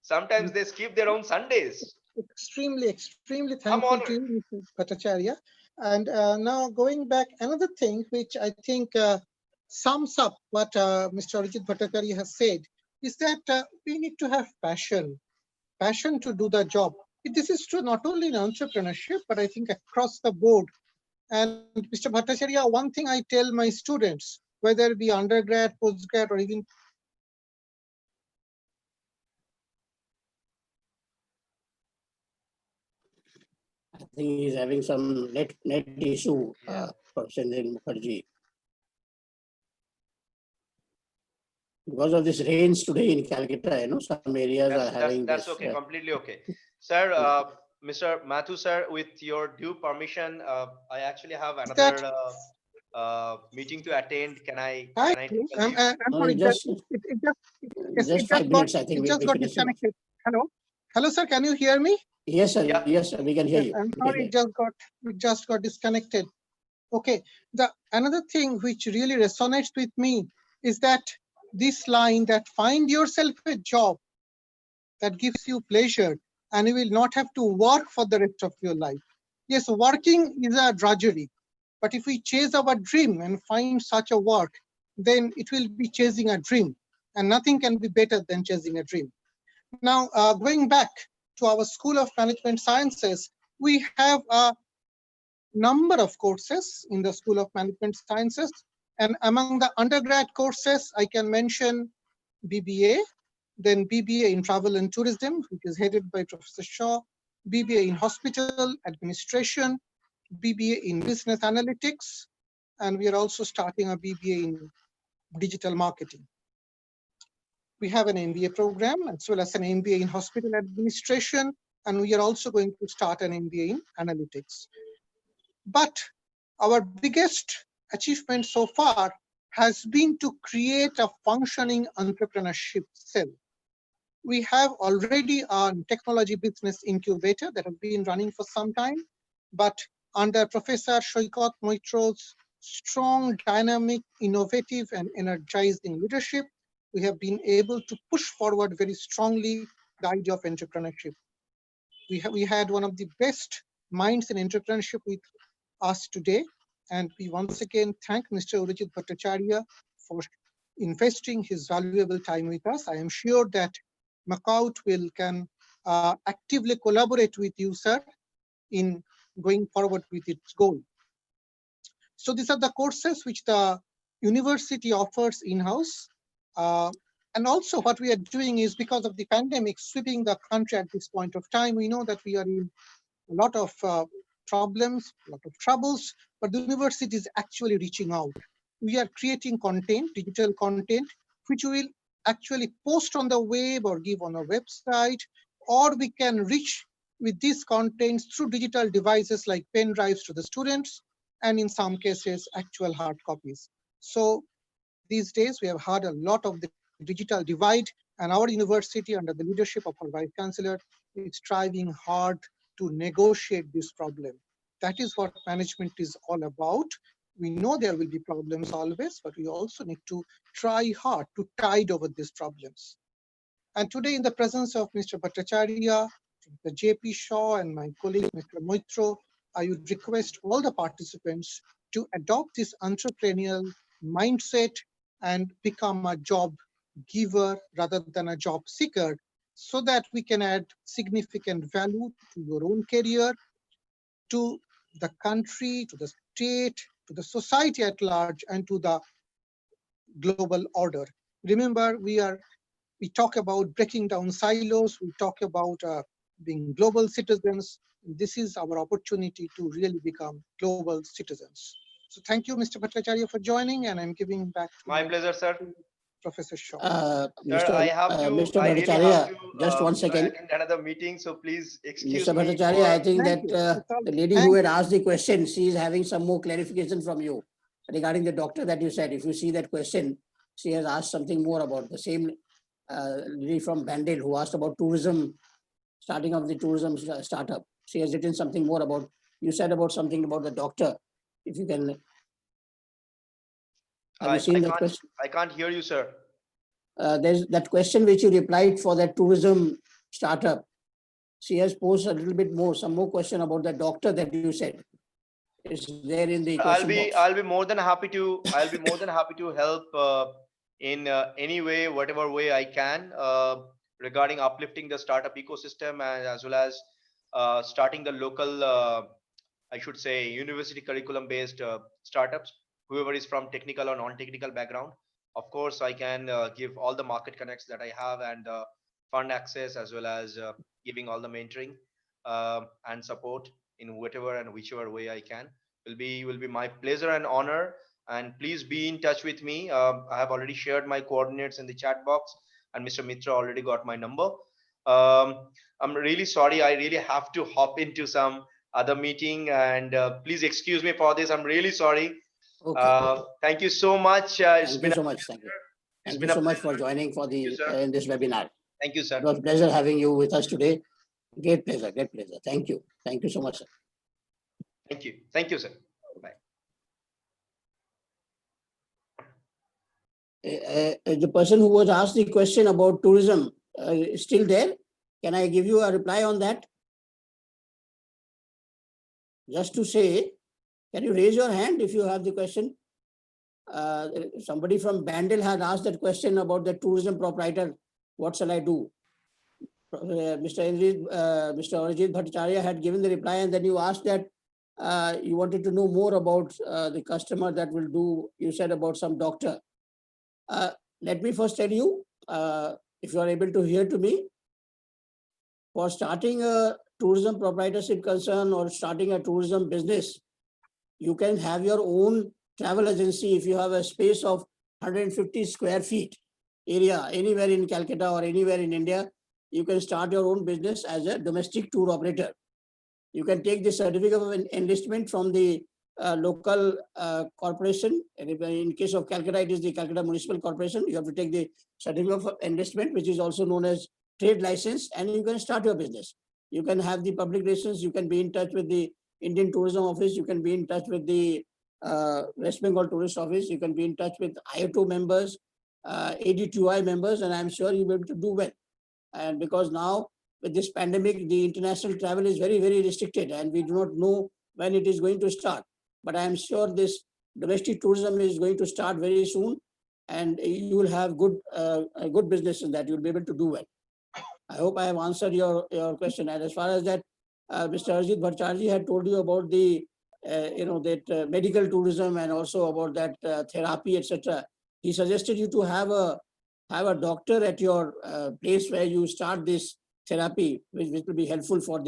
Sometimes they skip their own Sundays. Extremely, extremely I'm thankful to honored. you, Mr. Bhattacharya. And now going back, another thing which I think sums up what Mr. Arijit Bhattacharya has said is that we need to have passion to do the job. This is true not only in entrepreneurship, but I think across the board. And Mr. Bhattacharya, one thing I tell my students, whether it be undergrad, postgrad, or even I think he's having some net issue, Professor Mukherjee. Because of this rains today in Calcutta, some areas are having That's this. okay, completely okay. Sir, Mr. Mathu, sir, with your due permission, I actually have another meeting to attend. Can I take a leave? I'm No, sorry, just it 5 minutes, I think it we'll just be got finishing. disconnected. Hello, sir, can you hear me? Yes, sir. Yeah. Yes, sir. We can hear Yes, you. I'm We can sorry, hear it just got disconnected. Okay, the another thing which really resonates with me is that this line that find yourself a job that gives you pleasure and you will not have to work for the rest of your life. Yes, working is a drudgery, but if we chase our dream and find such a work, then it will be chasing a dream, and nothing can be better than chasing a dream. Now, going back to our School of Management Sciences, we have a number of courses in the School of Management Sciences. And among the undergrad courses, I can mention BBA, then BBA in Travel and Tourism, which is headed by Professor Shaw, BBA in Hospital Administration, BBA in Business Analytics, and we are also starting a BBA in Digital Marketing. We have an MBA program as well as an MBA in Hospital Administration, and we are also going to start an MBA in Analytics. But our biggest achievement so far has been to create a functioning entrepreneurship cell. We have already a technology business incubator that has been running for some time, but under Professor Shoikat Moitro's strong, dynamic, innovative, and energizing leadership, we have been able to push forward very strongly the idea of entrepreneurship. We had one of the best minds in entrepreneurship with us today, and we once again thank Mr. Urajit Bhattacharya for investing his valuable time with us. I am sure that MAKAUT can actively collaborate with you, sir, in going forward with its goal. So these are the courses which the university offers in-house. And also what we are doing is, because of the pandemic sweeping the country at this point of time, we know that we are in a lot of problems, a lot of troubles, but the university is actually reaching out. We are creating content, digital content, which we will actually post on the web or give on a website, or we can reach with these contents through digital devices like pen drives to the students, and in some cases, actual hard copies. So these days, we have had a lot of the digital divide, and our university, under the leadership of our Vice Chancellor, is striving hard to negotiate this problem. That is what management is all about. We know there will be problems always, but we also need to try hard to tide over these problems. And today, in the presence of Mr. Bhattacharya, the JP Shaw, and my colleague, Mr. Moitro, I would request all the participants to adopt this entrepreneurial mindset and become a job giver rather than a job seeker, so that we can add significant value to your own career, to the country, to the state, to the society at large, and to the global order. Remember, we talk about breaking down silos, we talk about being global citizens. This is our opportunity to really become global citizens. So thank you, Mr. Bhattacharya, for joining, and I'm giving back to My pleasure, sir. Professor Shaw. Sir, I really Bhattacharya, have to just one second. attend another meeting, so please excuse Mr. me. Bhattacharya, I think Thank you. that the lady Thank who had asked the question, she is having some more clarification from you regarding the doctor that you said. If you see that question, she has asked something more about the same lady from Bandel who asked about tourism, starting of the tourism startup. She has written something more about, you said about something about the doctor. If you can, have you seen that question? I can't hear you, sir. There's that question which you replied for that tourism startup. She has posed a little bit more, some more question about the doctor that you said. It's there in the question box. I'll be more than happy to help in any way, whatever way I can, regarding uplifting the startup ecosystem, and as well as starting the local, I should say, university curriculum based startups, whoever is from technical or non-technical background. Of course, I can give all the market connects that I have, and fund access, as well as giving all the mentoring and support in whatever and whichever way I can. Will be my pleasure and honor. And please be in touch with me. I have already shared my coordinates in the chat box, and Mr. Mitra already got my number. I'm really sorry, I really have to hop into some other meeting, and please excuse me for this. I'm really sorry. Okay. Thank you so much. Thank you so much. Thank you. Thank you so much for joining for the in this webinar. Thank you, sir. It was a pleasure having you with us today. Great pleasure. Great pleasure. Thank you. Thank you so much, sir. Thank you. Thank you, sir. Bye. The person who was asked the question about tourism is still there. Can I give you a reply on that? Just to say, can you raise your hand if you have the question? Somebody from Bandel had asked that question about the tourism proprietor. What shall I do? Mr. Urajit Bhattacharya had given the reply, and then you asked that you wanted to know more about the customer that will do, you said about some doctor. Let me first tell you, if you are able to hear to me, for starting a tourism proprietorship concern or starting a tourism business, you can have your own travel agency if you have a space of 150 square feet area anywhere in Calcutta or anywhere in India. You can start your own business as a domestic tour operator. You can take the certificate of enlistment from the local corporation. And in case of Calcutta, it is the Calcutta Municipal Corporation. You have to take the certificate of enlistment, which is also known as trade license, and you can start your business. You can have the public relations. You can be in touch with the Indian Tourism Office. You can be in touch with the West Bengal Tourist Office. You can be in touch with IO2 members, AD2I members, and I'm sure you'll be able to do well. And because now with this pandemic, the international travel is very, very restricted, and we do not know when it is going to start. But I am sure this domestic tourism is going to start very soon, and you will have good business in that. You'll be able to do well. I hope I have answered your question. And as far as that, Mr. Arjit Bhattacharya had told you about the medical tourism and also about that therapy, etc. He suggested you to have a doctor at your place where you start this therapy, which will be helpful for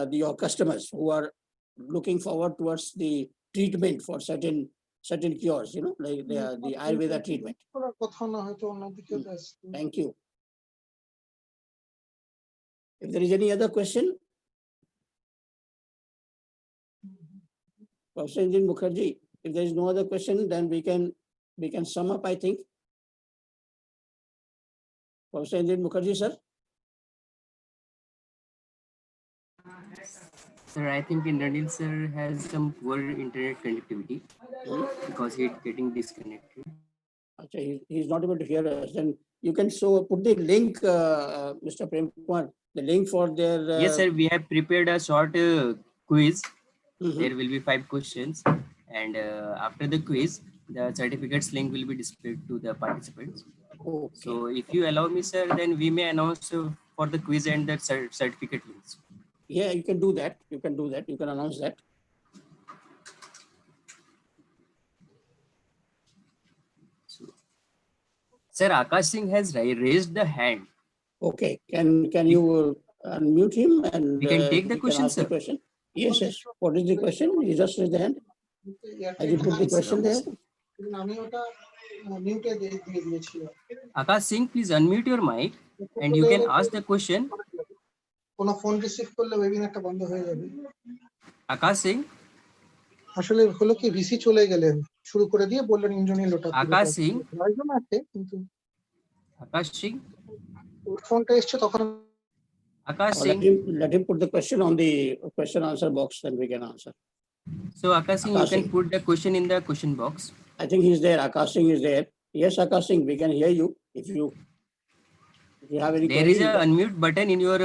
your customers who are looking forward towards the treatment for certain cures, like the Ayurveda treatment. Thank you. If there is any other question, Professor Injin Mukherjee, if there is no other question, then we can sum up, I think. Professor Injin Mukherjee, sir. Sir, I think Indranil sir has some poor internet connectivity because he's getting disconnected. Okay, he's not able to hear us. Then you can put the link, Mr. Prem Kumar, the link for their. Yes, sir. We have prepared a short quiz. Mhm. There will be 5 questions, and after the quiz, the certificates link will be displayed to the participants. Okay. So, if you allow me, sir, then we may announce for the quiz and the certificate links. Yeah, you can do that. You can do that. You can announce that. So, sir, Akash Singh has raised the hand. Okay. Can you unmute him and We can take the question, ask the sir. question? Yes, yes. What is the question? He just raised the hand. Has he put the question there? Akash Singh, please unmute your mic and you can ask the question. Akash Singh. আসলে হলো কি VC চলে গেলেন শুরু করে দিয়ে বললেন ইন্দ্রনীল ওটা আকাশ সিং প্রয়োজন আছে কিন্তু আকাশ সিং ফোনটা এসছে তখন Akash Singh, let him put the question on the question answer box, then we can answer. So Akash Singh, you can put the question in the question box. I think he's there. Akash Singh is there. Yes, Akash Singh, we can hear you. If you have any There is a unmute button in your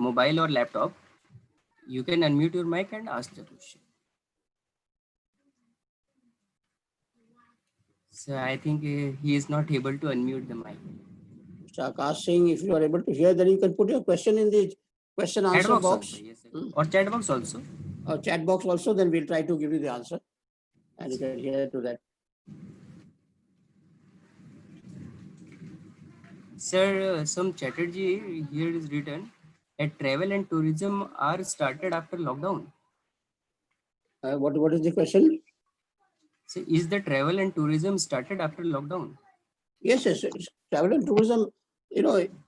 mobile or laptop. You can unmute your mic and ask the question. So I think he is not able to unmute the mic. So Akash Singh, if you are able to hear, then you can put your question in the question answer box. Also, yes, or chat box also. Or chat box also, then we'll try to give you the answer. And you can hear to that. Sir, some Chatterjee here is written that travel and tourism are started after lockdown. What is the question? So is the travel and tourism started after lockdown? Yes, yes. Travel and tourism,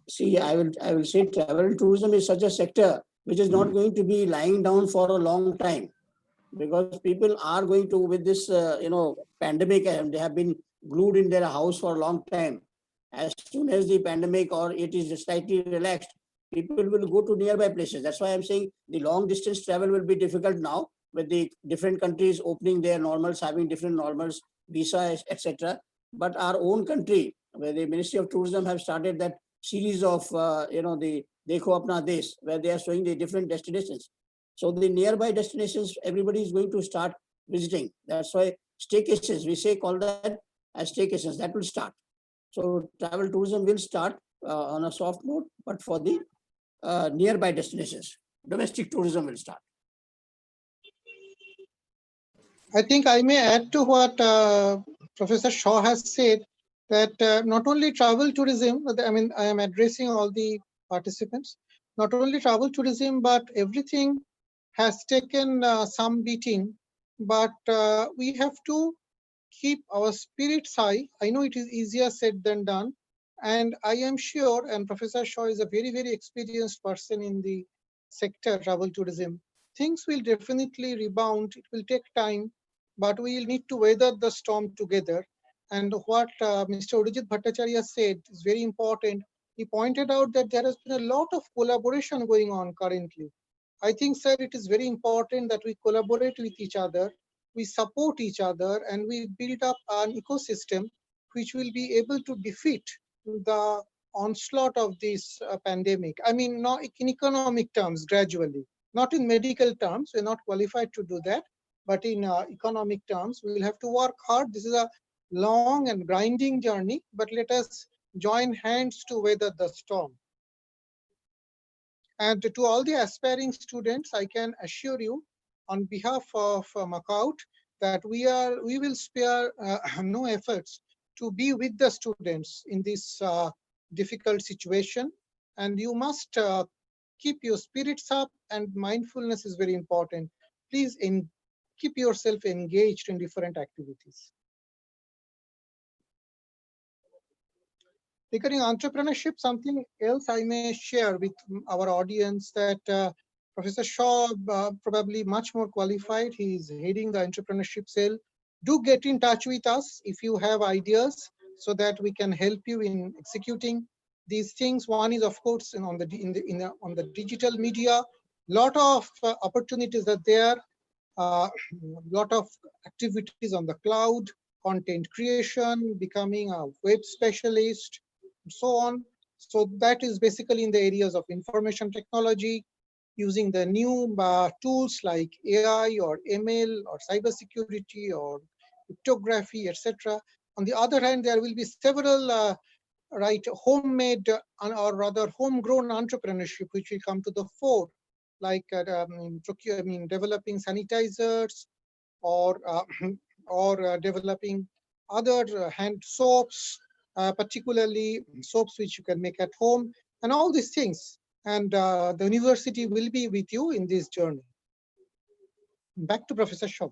see, I will say travel and tourism is such a sector which is not going to be lying down for a long time, because people are going to, with this, pandemic, and they have been glued in their house for a long time. As soon as the pandemic or it is slightly relaxed, people will go to nearby places. That's why I'm saying the long distance travel will be difficult now, with the different countries opening their normals, having different normals, visa, etc. But our own country, where the Ministry of Tourism have started that series of, the Dekho Apna Desh, where they are showing the different destinations. So the nearby destinations, everybody is going to start visiting. That's why staycations, we call that as staycations, that will start. So travel tourism will start on a soft note, but for the nearby destinations, domestic tourism will start. I think I may add to what Professor Shaw has said, that not only travel tourism, I am addressing all the participants, not only travel tourism, but everything has taken some beating, but we have to keep our spirits high. I know it is easier said than done, and I am sure, and Professor Shaw is a very, very experienced person in the sector, travel tourism. things will definitely rebound. It will take time, but we will need to weather the storm together. And what Mr. Urijit Bhattacharya said is very important. He pointed out that there has been a lot of collaboration going on currently. I think, sir, it is very important that we collaborate with each other, we support each other, and we build up an ecosystem which will be able to defeat the onslaught of this pandemic. I mean, not in economic terms, gradually, not in medical terms. We're not qualified to do that, but in economic terms, we will have to work hard. This is a long and grinding journey, but let us join hands to weather the storm. And to all the aspiring students, I can assure you on behalf of MAKAUT that we will spare no efforts to be with the students in this difficult situation. And you must keep your spirits up, and mindfulness is very important. Please keep yourself engaged in different activities. Regarding entrepreneurship, something else I may share with our audience that Professor Shaw, probably much more qualified, he is heading the entrepreneurship cell. Do get in touch with us if you have ideas so that we can help you in executing these things. One is, of course, on the digital media. Lot of opportunities are there. Lot of activities on the cloud, content creation, becoming a web specialist, and so on. So that is basically in the areas of information technology, using the new tools like AI or ML or cybersecurity or cryptography, etc. On the other hand, there will be several homemade or rather homegrown entrepreneurship which will come to the fore, like developing sanitizers or developing other hand soaps, particularly soaps which you can make at home, and all these things. And the university will be with you in this journey. Back to Professor Shaw.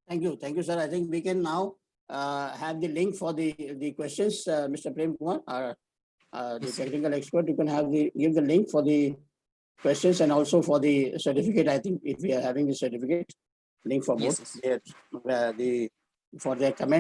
Thank you, sir. I think we can now have the link for the questions. Mr. Prem Kumar, the technical expert, you can give the link for the questions and also for the certificate. I think if we are having the certificate, link for both. Yes. For their comment.